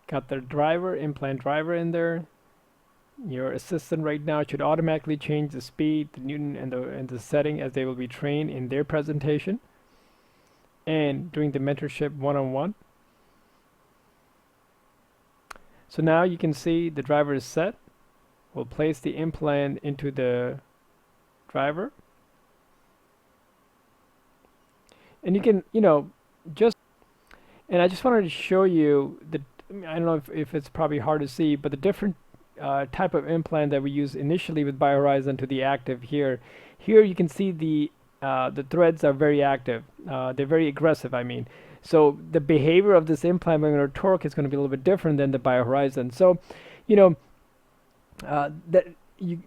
Got the implant driver in there. Your assistant right now should automatically change the speed, the Newton, and the setting as they will be trained in their presentation and doing the mentorship one-on-one. So now you can see the driver is set. We'll place the implant into the driver. And you can, just, and I just wanted to show you the, I don't know if it's probably hard to see, but the different type of implant that we use initially with BioHorizon to the active here. Here you can see the threads are very active. They're very aggressive, I mean. So the behavior of this implant when we're going to torque is going to be a little bit different than the BioHorizon. So, you know, that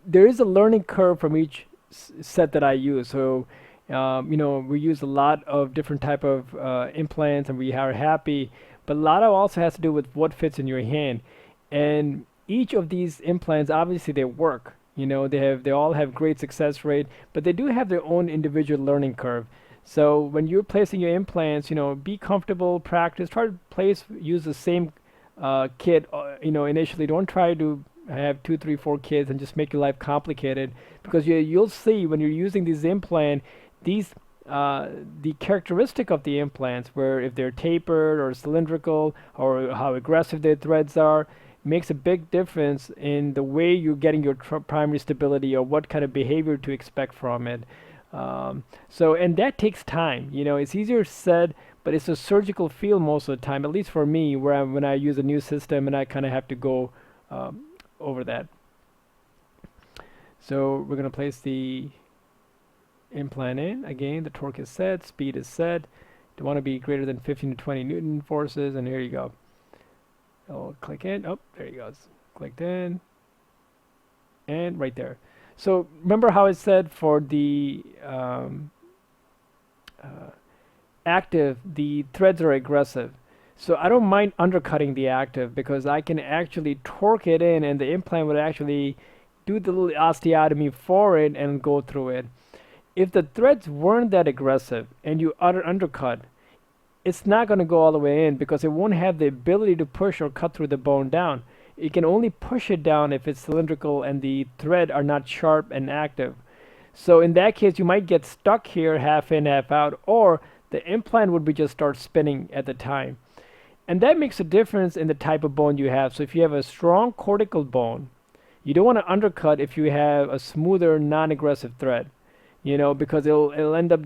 there is a learning curve from each set that I use. So, we use a lot of different type of implants, and we are happy. But a lot of also has to do with what fits in your hand, and each of these implants obviously they work. They all have great success rate, but they do have their own individual learning curve. So when you're placing your implants, be comfortable, practice, try to use the same kit. Initially, don't try to have two, three, four kids and just make your life complicated, because you'll see when you're using these implants, these the characteristic of the implants, where if they're tapered or cylindrical or how aggressive their threads are, makes a big difference in the way you're getting your primary stability or what kind of behavior to expect from it. And that takes time. It's easier said, but it's a surgical field most of the time, at least for me, when I use a new system and I kind of have to go over that. So we're going to place the implant in. Again, the torque is set, speed is set. You want to be greater than 15 to 20 Newton forces, and here you go. I'll click in. Oh, there you go. It's clicked in. And right there. So remember how I said for the active, the threads are aggressive. So I don't mind undercutting the active, because I can actually torque it in, and the implant would actually do the little osteotomy for it and go through it. If the threads weren't that aggressive and you undercut, it's not going to go all the way in, because it won't have the ability to push or cut through the bone down. It can only push it down if it's cylindrical and the thread are not sharp and active. So in that case, you might get stuck here, half in, half out, or the implant would be just start spinning at the time. And that makes a difference in the type of bone you have. So if you have a strong cortical bone, you don't want to undercut if you have a smoother, non-aggressive thread, because it'll end up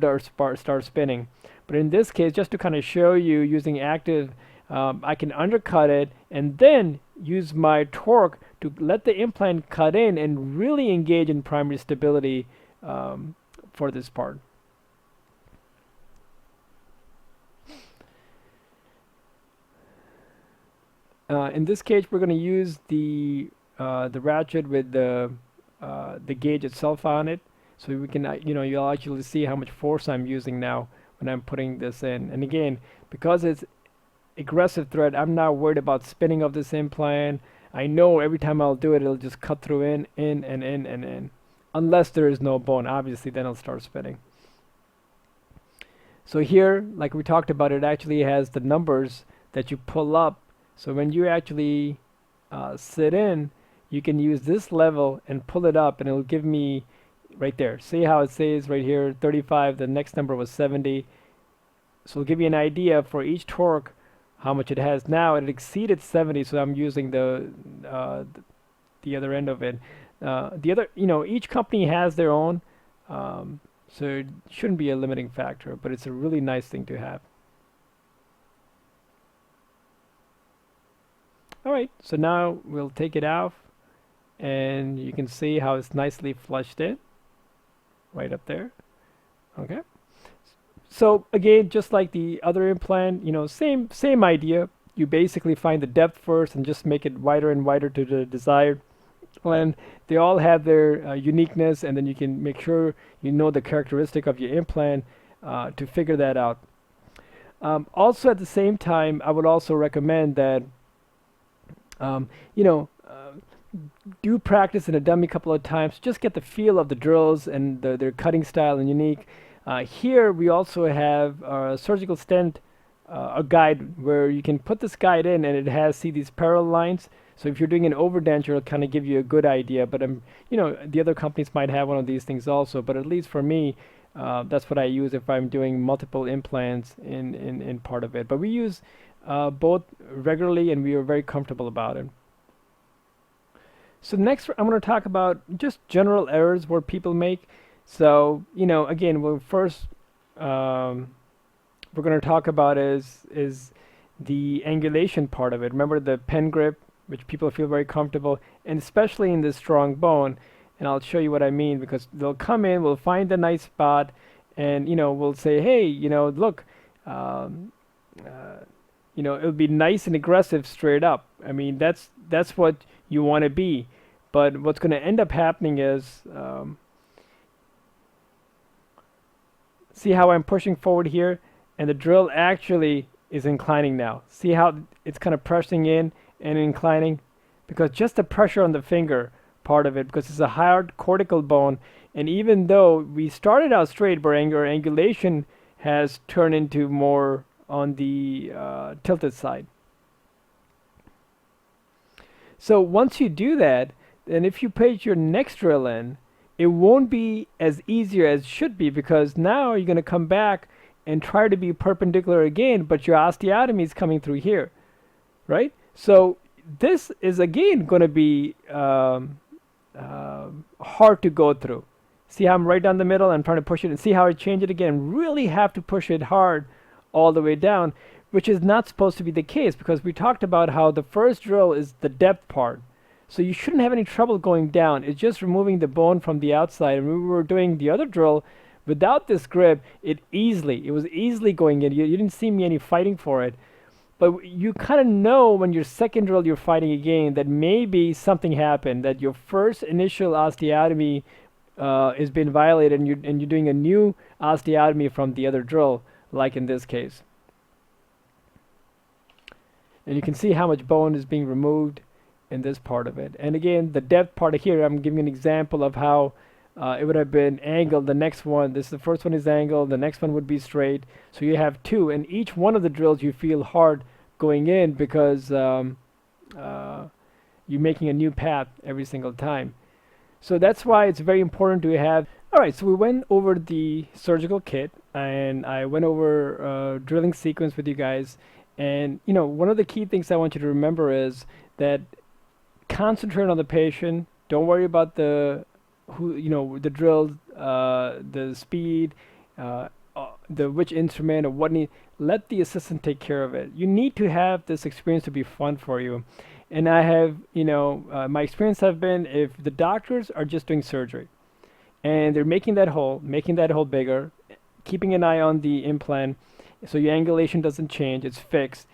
start spinning. But in this case, just to kind of show you using active, I can undercut it and then use my torque to let the implant cut in and really engage in primary stability for this part. In this case, we're going to use the ratchet with the gauge itself on it, so we can you'll actually see how much force I'm using now when I'm putting this in. And again, because it's aggressive thread, I'm not worried about spinning of this implant. I know every time I'll do it, it'll just cut through in, and in. Unless there is no bone, obviously, then it'll start spinning. So here, like we talked about, it actually has the numbers that you pull up. So when you actually sit in, you can use this level and pull it up, and it'll give me right there. See how it says right here, 35, the next number was 70. So it'll give you an idea for each torque how much it has. Now it exceeded 70, so I'm using the other end of it. Each company has their own, so it shouldn't be a limiting factor, but it's a really nice thing to have. All right, so now we'll take it off, and you can see how it's nicely flushed in right up there. Okay, so again, just like the other implant, same idea. You basically find the depth first and just make it wider and wider to the desired. And they all have their uniqueness, and then you can make sure you know the characteristic of your implant to figure that out. Also, at the same time, I would also recommend that do practice in a dummy a couple of times. Just get the feel of the drills and their cutting style and unique. Here we also have a surgical stent, a guide where you can put this guide in, and it has, see these parallel lines. So if you're doing an overdenture, it'll kind of give you a good idea. But the other companies might have one of these things also. But at least for me, that's what I use if I'm doing multiple implants in part of it. But we use both regularly, and we are very comfortable about it. So next, I'm going to talk about just general errors where people make. So again, we'll first we're going to talk about is the angulation part of it. Remember the pen grip, which people feel very comfortable, and especially in this strong bone. And I'll show you what I mean, because they'll come in, we'll find the nice spot, and we'll say, hey, look, um, uh, it'll be nice and aggressive straight up. I mean, that's what you want to be. But what's going to end up happening is, see how I'm pushing forward here, and the drill actually is inclining now. See how it's kind of pressing in and inclining, because just the pressure on the finger part of it, because it's a hard cortical bone, and even though we started out straight, but our angulation has turned into more on the tilted side. So once you do that, then if you put your next drill in, it won't be as easier as it should be, because now you're going to come back and try to be perpendicular again, but your osteotomy is coming through here, right? So this is again going to be hard to go through. See how I'm right down the middle? I'm trying to push it, and see how I change it again. Really have to push it hard all the way down, which is not supposed to be the case, because we talked about how the first drill is the depth part. So you shouldn't have any trouble going down. It's just removing the bone from the outside. And when we were doing the other drill without this grip, it was easily going in. You didn't see me any fighting for it. But you kind of know when your second drill you're fighting again that maybe something happened, that your first initial osteotomy has been violated, and you're doing a new osteotomy from the other drill, like in this case. And you can see how much bone is being removed in this part of it. And again, the depth part of here, I'm giving an example of how it would have been angled. The next one, the first one is angled, the next one would be straight. So you have two, and each one of the drills you feel hard going in, because you're making a new path every single time. So that's why it's very important to have. All right, so we went over the surgical kit, and I went over drilling sequence with you guys. And one of the key things I want you to remember is that concentrate on the patient. Don't worry about the drill, the speed, the which instrument or what need. Let the assistant take care of it. You need to have this experience to be fun for you. And I have, my experience have been, if the doctors are just doing surgery and they're making that hole bigger, keeping an eye on the implant, so your angulation doesn't change, it's fixed,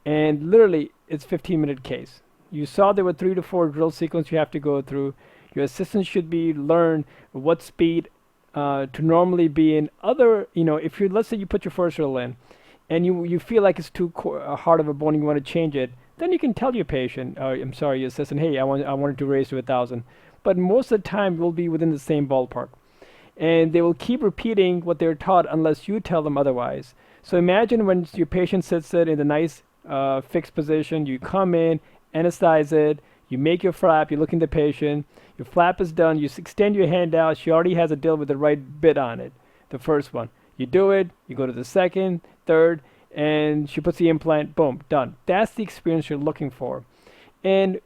and literally it's 15-minute case. You saw there were 3 to 4 drill sequence you have to go through. Your assistant should be learn what speed to normally be in other, if you, let's say you put your first drill in and you feel like it's too hard of a bone and you want to change it, then you can tell your patient, I'm sorry, your assistant, hey, I wanted to raise to 1,000. But most of the time we'll be within the same ballpark. And they will keep repeating what they're taught unless you tell them otherwise. So imagine when your patient sits it in a nice fixed position, you come in, anesthetize it, you make your flap, you look in the patient, your flap is done, you extend your hand out, she already has a drill with the right bit on it, the first one. You do it, you go to the second, third, and she puts the implant, boom, done. That's the experience you're looking for. And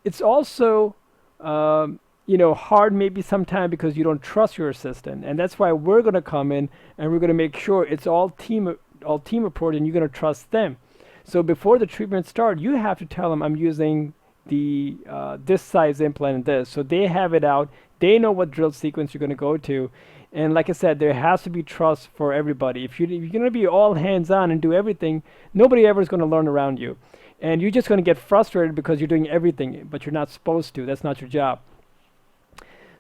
it's also, hard maybe sometime because you don't trust your assistant. And that's why we're going to come in and we're going to make sure it's all team approach, and you're going to trust them. So before the treatment starts, you have to tell them, I'm using the this size implant and this. So they have it out. They know what drill sequence you're going to go to. And like I said, there has to be trust for everybody. If you're going to be all hands-on and do everything, nobody ever is going to learn around you. And you're just going to get frustrated because you're doing everything, but you're not supposed to. That's not your job.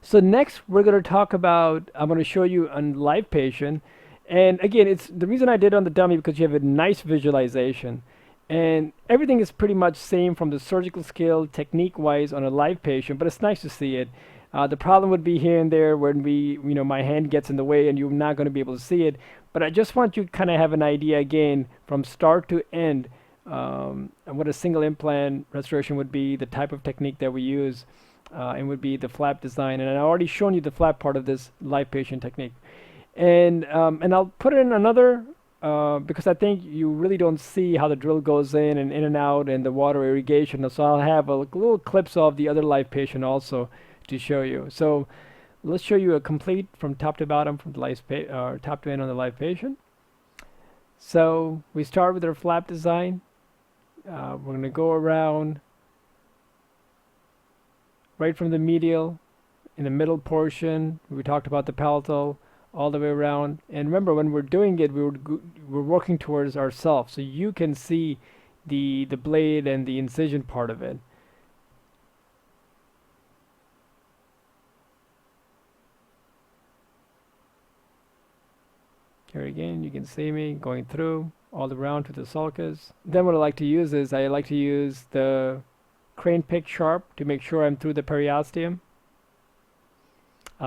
So next, we're going to talk about, I'm going to show you a live patient. And again, it's the reason I did it on the dummy, because you have a nice visualization. And everything is pretty much same from the surgical skill, technique-wise on a live patient, but it's nice to see it. The problem would be here and there when my hand gets in the way and you're not going to be able to see it. But I just want you to kind of have an idea again from start to end what a single implant restoration would be, the type of technique that we use, and would be the flap design. And I've already shown you the flap part of this live patient technique. And I'll put it in another because I think you really don't see how the drill goes in and out and the water irrigation. So I'll have a little clips of the other live patient also to show you. So let's show you a complete from top to bottom from the top to end on the live patient. So we start with our flap design. We're going to go around right from the medial in the middle portion. We talked about the palatal all the way around. And remember, when we're doing it, we're working towards ourselves, so you can see the blade and the incision part of it. Here again, you can see me going through all the round to the sulcus. Then what I like to use is I like to use the crane pick sharp to make sure I'm through the periosteum.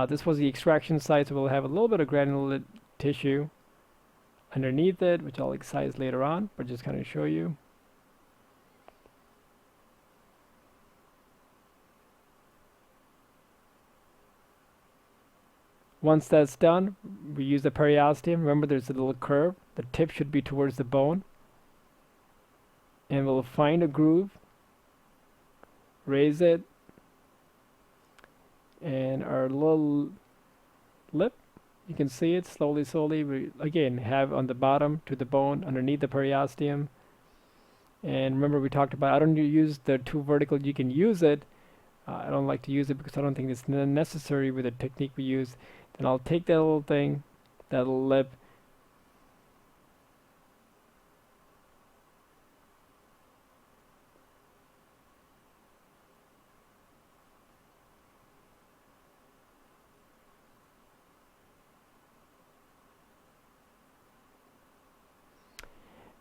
This was the extraction site, so we'll have a little bit of granulate tissue underneath it, which I'll excise later on, but just kind of show you. Once that's done, we use the periosteum. Remember, there's a little curve. The tip should be towards the bone. And we'll find a groove, raise it, and our little lip, you can see it slowly. We again have on the bottom to the bone underneath the periosteum. And remember, we talked about I don't use the two vertical. You can use it. I don't like to use it because I don't think it's necessary with the technique we use. Then I'll take that little thing, that little lip,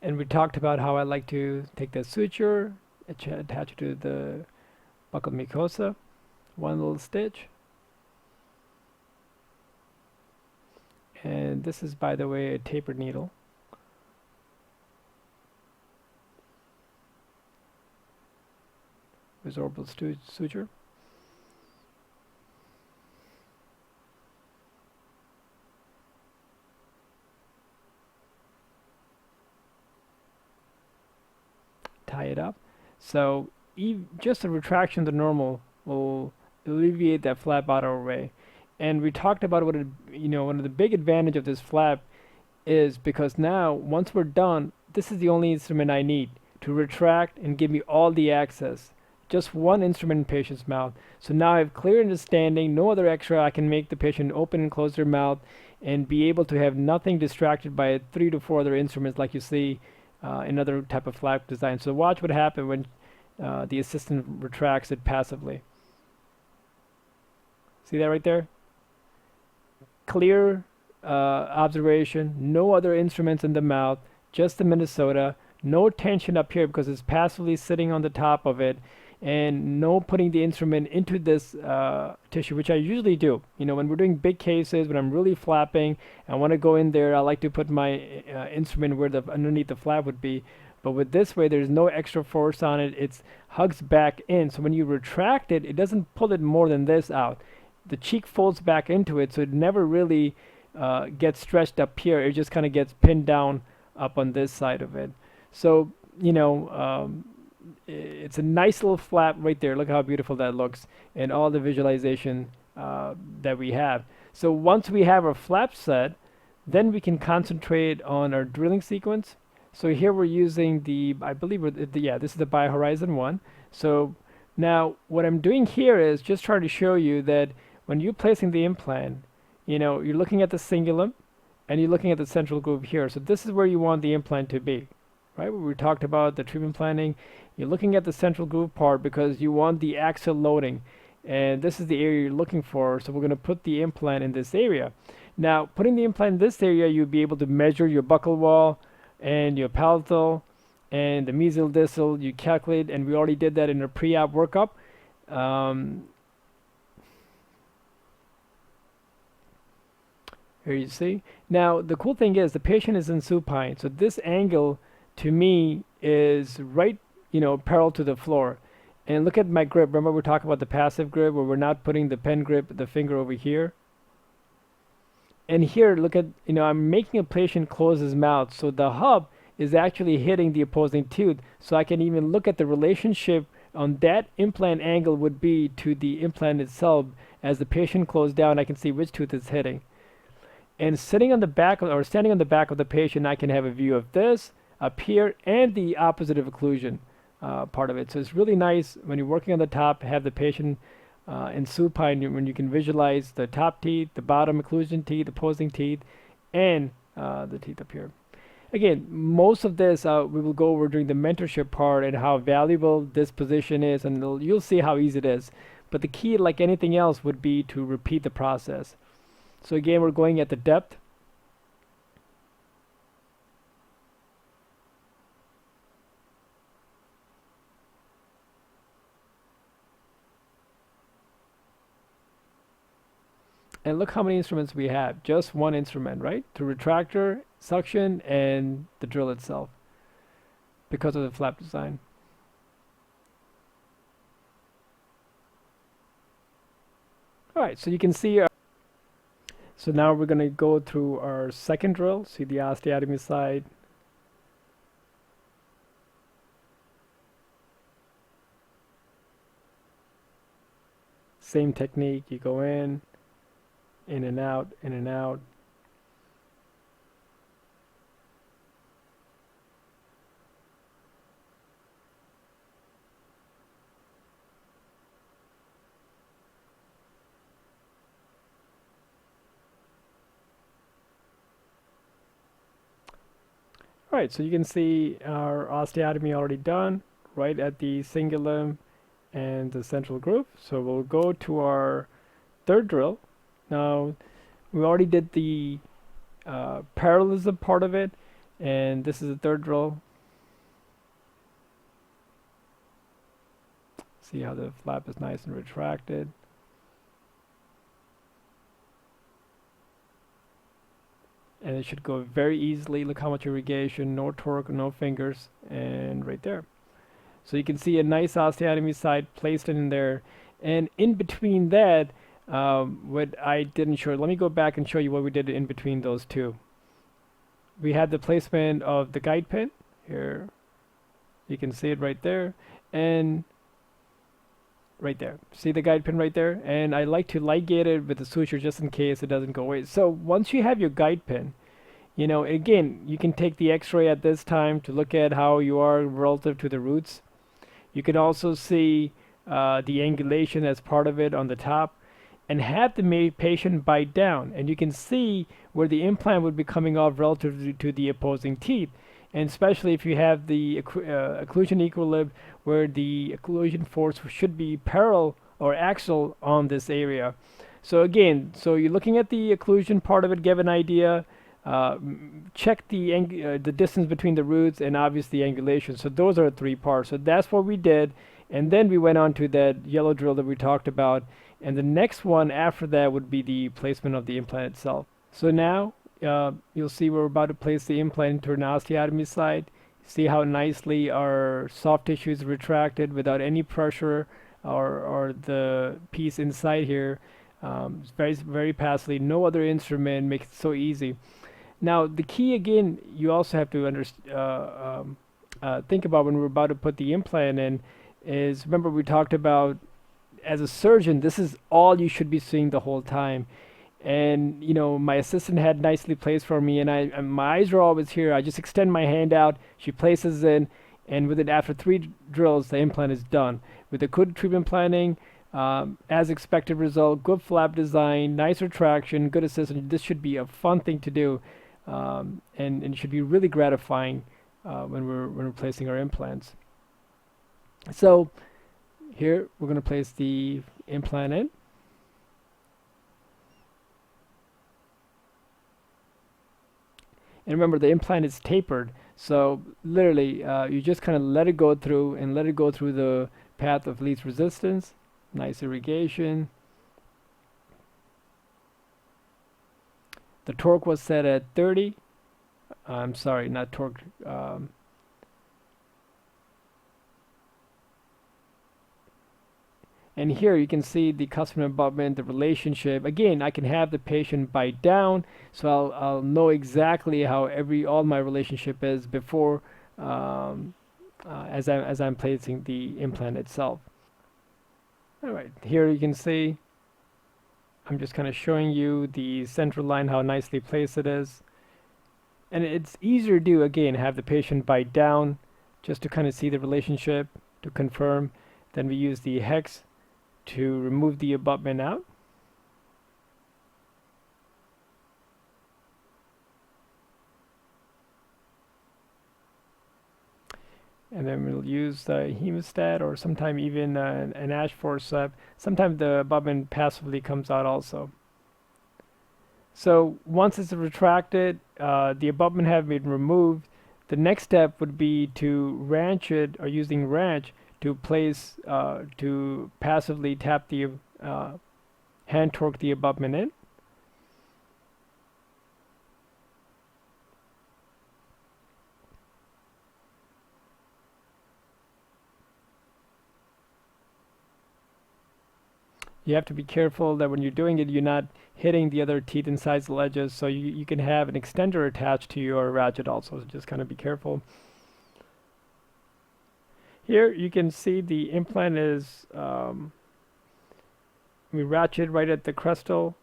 and we talked about how I like to take the suture, attach it to the buccal mucosa, one little stitch. And this is, by the way, a tapered needle. Resorbable suture. Tie it up. So just a retraction of the normal will alleviate that flap out of our way. And we talked about what one of the big advantage of this flap is, because now once we're done, this is the only instrument I need to retract and give me all the access. Just one instrument in patient's mouth. So now I have clear understanding, no other extra. I can make the patient open and close their mouth and be able to have nothing distracted by 3 to 4 other instruments like you see in other type of flap design. So watch what happens when the assistant retracts it passively. See that right there? Clear observation, no other instruments in the mouth, just the Minnesota, no tension up here because it's passively sitting on the top of it, and no putting the instrument into this tissue, which I usually do. When we're doing big cases, when I'm really flapping, I want to go in there, I like to put my instrument where underneath the flap would be. But with this way, there's no extra force on it. It hugs back in. So when you retract it, it doesn't pull it more than this out. The cheek folds back into it, so it never really gets stretched up here. It just kind of gets pinned down up on this side of it. So, it's a nice little flap right there. Look how beautiful that looks, and all the visualization that we have. So once we have our flap set, then we can concentrate on our drilling sequence. So here we're using I believe, this is the BioHorizon 1. So now what I'm doing here is just trying to show you that when you're placing the implant, you're looking at the cingulum and you're looking at the central groove here. So this is where you want the implant to be, right? When we talked about the treatment planning, you're looking at the central groove part because you want the axial loading, and this is the area you're looking for. So we're going to put the implant in this area. Now, putting the implant in this area, you'll be able to measure your buccal wall and your palatal and the mesial distal. You calculate, and we already did that in a pre-op workup. Here you see. Now, the cool thing is the patient is in supine, so this angle to me is right, parallel to the floor. And look at my grip. Remember, we're talking about the passive grip where we're not putting the pen grip, the finger over here. And here, look at, I'm making a patient close his mouth, so the hub is actually hitting the opposing tooth. So I can even look at the relationship on that implant angle would be to the implant itself. As the patient closed down, I can see which tooth is hitting. And sitting on the back of, or standing on the back of the patient, I can have a view of this up here and the opposite of occlusion part of it. So it's really nice when you're working on the top, have the patient in supine, when you can visualize the top teeth, the bottom occlusion teeth, opposing teeth, and the teeth up here. Again, most of this we will go over during the mentorship part and how valuable this position is, and you'll see how easy it is. But the key, like anything else, would be to repeat the process. So again, we're going at the depth. And look how many instruments we have. Just one instrument, right? The retractor, suction, and the drill itself, because of the flap design. Alright, so you can see so now we're going to go through our second drill. See the osteotomy side. Same technique, you go in and out, in and out. Alright, so you can see our osteotomy already done right at the cingulum and the central groove. So we'll go to our third drill. Now, we already did the parallelism part of it, and this is the third drill. See how the flap is nice and retracted. And it should go very easily. Look how much irrigation, no torque, no fingers, and right there. So you can see a nice osteotomy side placed in there. And in between that, what I didn't show, let me go back and show you what we did in between those two. We had the placement of the guide pin here. You can see it right there. And right there. See the guide pin right there? And I like to ligate it with the suture just in case it doesn't go away. So once you have your guide pin, you know, again, you can take the x-ray at this time to look at how you are relative to the roots. You can also see the angulation as part of it on the top, and have the patient bite down, and you can see where the implant would be coming off relative to the opposing teeth. And especially if you have the occlusion equilibrium, where the occlusion force should be parallel or axial on this area. So again, so you're looking at the occlusion part of it, give an idea, check the distance between the roots, and obviously angulation. So those are 3 parts. So that's what we did, and then we went on to that yellow drill that we talked about, and the next one after that would be the placement of the implant itself. So now you'll see we're about to place the implant into an osteotomy site. See how nicely our soft tissue is retracted without any pressure, or the piece inside here. It's very passively. No other instrument makes it so easy. Now the key again, you also have to think about when we're about to put the implant in, is remember we talked about, as a surgeon, this is all you should be seeing the whole time. And you know, my assistant had nicely placed for me, and my eyes are always here. I just extend my hand out, she places in, and within after 3 drills the implant is done. With the good treatment planning, as expected result, good flap design, nice retraction, good assistance. This should be a fun thing to do, and it should be really gratifying when we're placing our implants. So here we're going to place the implant in. And remember, the implant is tapered, so literally you just kind of let it go through the path of least resistance. Nice irrigation. The torque was set at 30. I'm sorry, not torque. And here you can see the custom abutment, the relationship. Again, I can have the patient bite down, so I'll know exactly how all my relationship is before, as I'm placing the implant itself. All right, here you can see I'm just kind of showing you the central line, how nicely placed it is. And it's easier to do, again, have the patient bite down just to kind of see the relationship, to confirm. Then we use the hex to remove the abutment out. And then we'll use the hemostat or sometime even an ash forceps. Sometimes the abutment passively comes out also. So once it's retracted, the abutment have been removed. The next step would be to wrench it, or using wrench to place, to passively tap the hand torque the abutment in. You have to be careful that when you're doing it, you're not hitting the other teeth inside the ledges, so you can have an extender attached to your ratchet also, so just kind of be careful. Here you can see the implant is, we ratchet right at the crestal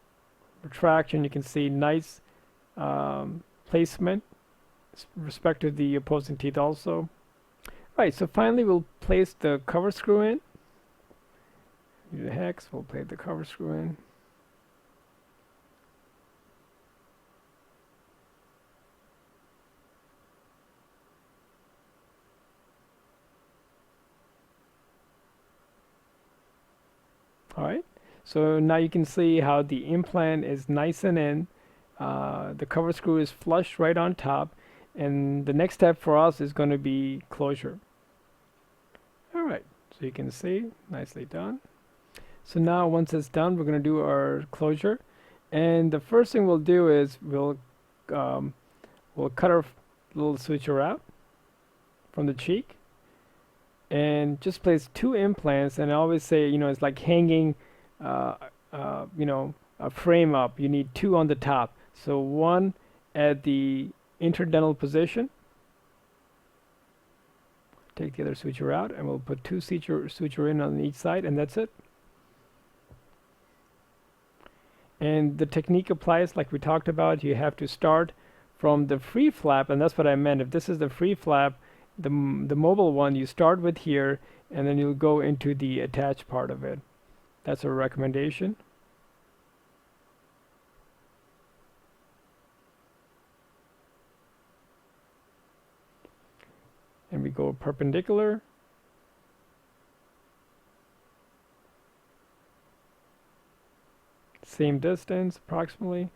retraction. You can see nice placement respect to the opposing teeth also. Right, so finally we'll place the cover screw in. Use the hex, we'll place the cover screw in. Alright, so now you can see how the implant is nice and in. The cover screw is flush right on top, and the next step for us is going to be closure. Alright, so you can see, nicely done. So now once it's done, we're going to do our closure. And the first thing we'll do is we'll cut our little suture out from the cheek and just place 2 implants. And I always say, it's like hanging, a frame up. You need 2 on the top. So 1 at the interdental position. Take the other suture out, and we'll put 2 suture in on each side, and that's it. And the technique applies like we talked about. You have to start from the free flap, and that's what I meant. If this is the free flap, the mobile one, you start with here, and then you'll go into the attached part of it. That's a recommendation. And we go perpendicular. Same distance, approximately.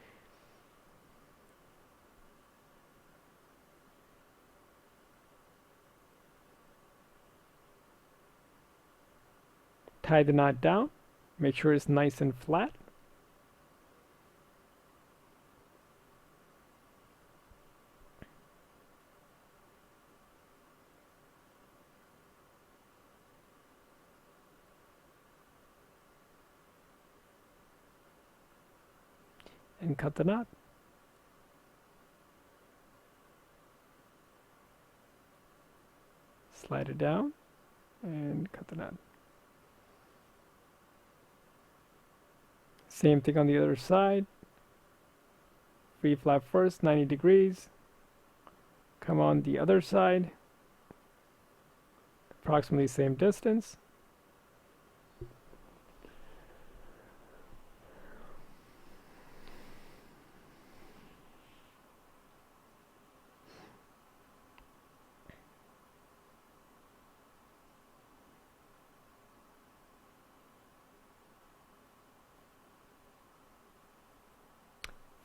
Tie the knot down. Make sure it's nice and flat. And cut the knot. Slide it down and cut the knot. Same thing on the other side. Free flap first, 90 degrees. Come on the other side. Approximately same distance.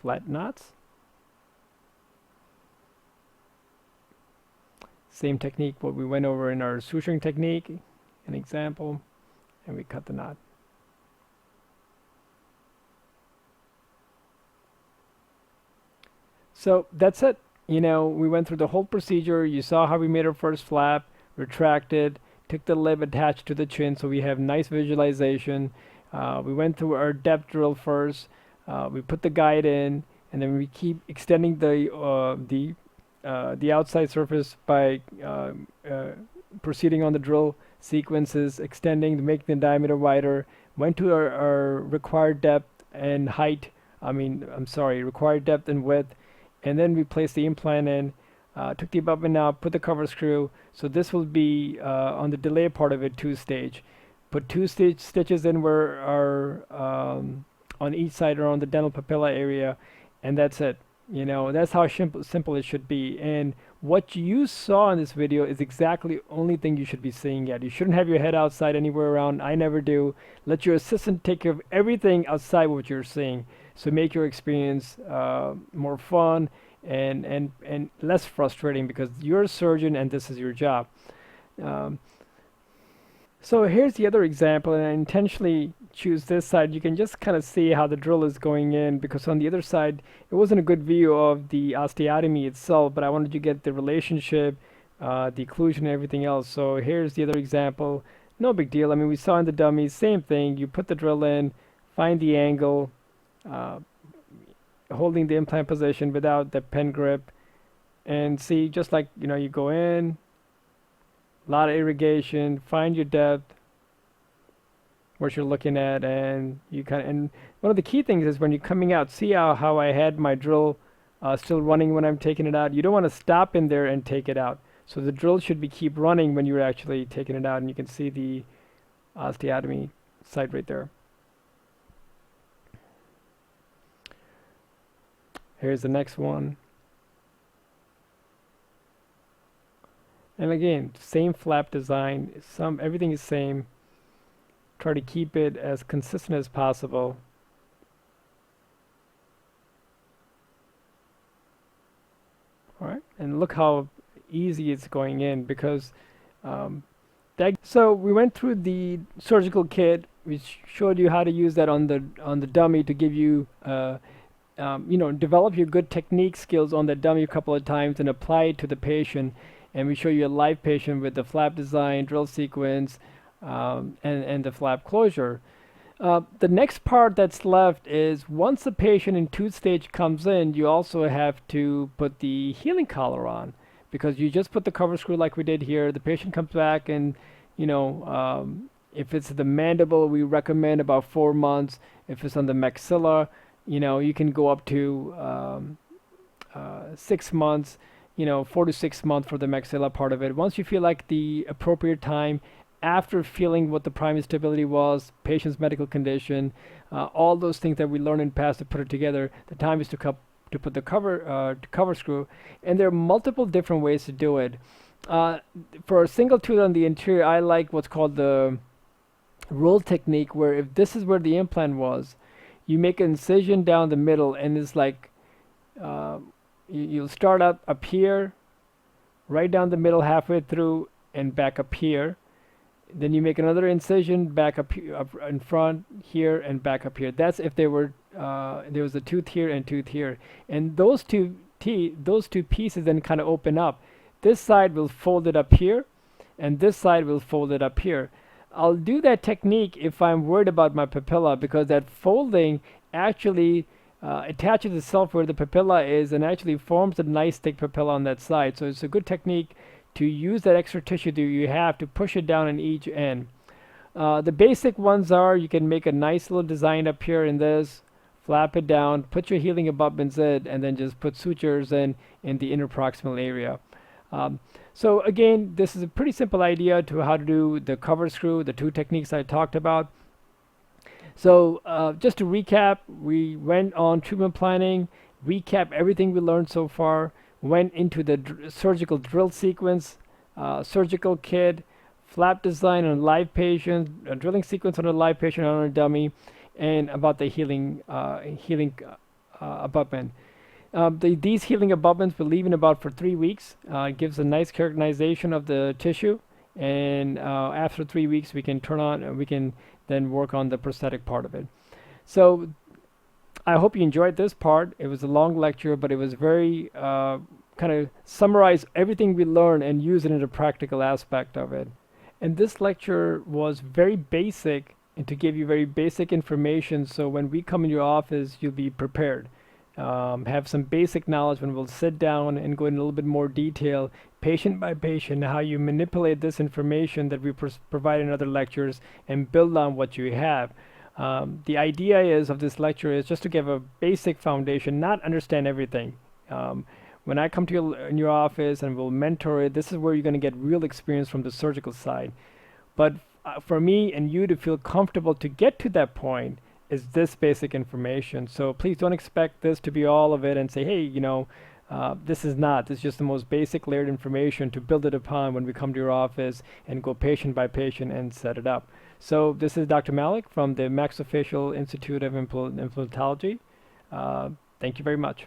Flat knots. Same technique what we went over in our suturing technique, an example, and we cut the knot. So that's it. We went through the whole procedure. You saw how we made our first flap, retracted, took the lip attached to the chin, so we have nice visualization. We went through our depth drill first. We put the guide in, and then we keep extending the outside surface by proceeding on the drill sequences, extending to make the diameter wider. Went to our required depth and height. I'm sorry, required depth and width. And then we place the implant in, took the abutment out, put the cover screw. So this will be on the delay part of it, two stage. Put two stitches in where are on each side or on the dental papilla area, and that's it. That's how simple it should be. And what you saw in this video is exactly the only thing you should be seeing at. You shouldn't have your head outside anywhere around. I never do. Let your assistant take care of everything outside what you're seeing. So make your experience more fun and less frustrating, because you're a surgeon and this is your job. Um, so here's the other example, and I intentionally choose this side. You can just kind of see how the drill is going in, because on the other side, it wasn't a good view of the osteotomy itself, but I wanted to get the relationship, the occlusion and everything else. So here's the other example. No big deal. We saw in the dummy, same thing. You put the drill in, find the angle, uh, holding the implant position without the pen grip, and see, just like, you go in, a lot of irrigation, find your depth, what you're looking at, and and one of the key things is when you're coming out, see how I had my drill still running when I'm taking it out. You don't want to stop in there and take it out. So the drill should be keep running when you're actually taking it out, and you can see the osteotomy site right there. Here's the next one. And again, same flap design, everything is same. Try to keep it as consistent as possible. All right, and look how easy it's going in, because so we went through the surgical kit. We showed you how to use that on the dummy to give you develop your good technique skills on the dummy a couple of times and apply it to the patient. And we show you a live patient with the flap design, drill sequence, and the flap closure. The next part that's left is, once the patient in tooth stage comes in, you also have to put the healing collar on, because you just put the cover screw like we did here. The patient comes back, and if it's the mandible, we recommend about 4 months. If it's on the maxilla, you can go up to 6 months. 4 to 6 months for the maxilla part of it. Once you feel like the appropriate time, after feeling what the primary stability was, patient's medical condition, all those things that we learned in past to put it together, the time is to put the cover screw. And there are multiple different ways to do it. For a single tooth on the interior, I like what's called the roll technique, where if this is where the implant was, you make an incision down the middle, and it's like you'll start up here, right down the middle, halfway through, and back up here. Then you make another incision back up in front here and back up here. That's if there was a tooth here and tooth here, and those two pieces then kind of open up. This side will fold it up here, and this side will fold it up here. I'll do that technique if I'm worried about my papilla, because that folding actually attaches itself where the papilla is and actually forms a nice thick papilla on that side. So it's a good technique to use that extra tissue that you have to push it down on each end. The basic ones are, you can make a nice little design up here in this, flap it down, put your healing abutments in, and then just put sutures in the interproximal area. So again, this is a pretty simple idea to how to do the cover screw, the two techniques I talked about. So just to recap, we went on treatment planning, recap everything we learned so far, went into the surgical drill sequence, surgical kit, flap design on a live patient, a drilling sequence on a live patient on a dummy, and about the healing abutment. These healing abutments will leave in about for 3 weeks. It gives a nice characterization of the tissue, and after 3 weeks we can turn on and we can then work on the prosthetic part of it. So I hope you enjoyed this part. It was a long lecture, but it was very kind of summarize everything we learned and use it in a practical aspect of it. And this lecture was very basic, and to give you very basic information, so when we come in your office, you'll be prepared. Have some basic knowledge when we'll sit down and go in a little bit more detail, patient by patient, how you manipulate this information that we provide in other lectures and build on what you have. The idea is of this lecture is just to give a basic foundation, not understand everything. Um, when I come to in your office and will mentor it, this is where you're going to get real experience from the surgical side. But for me and you to feel comfortable to get to that point is this basic information. So please don't expect this to be all of it and say, hey, this is not. This is just the most basic layered information to build it upon when we come to your office and go patient by patient and set it up. So this is Dr. Malik from the Maxillofacial Institute of Implantology. Thank you very much.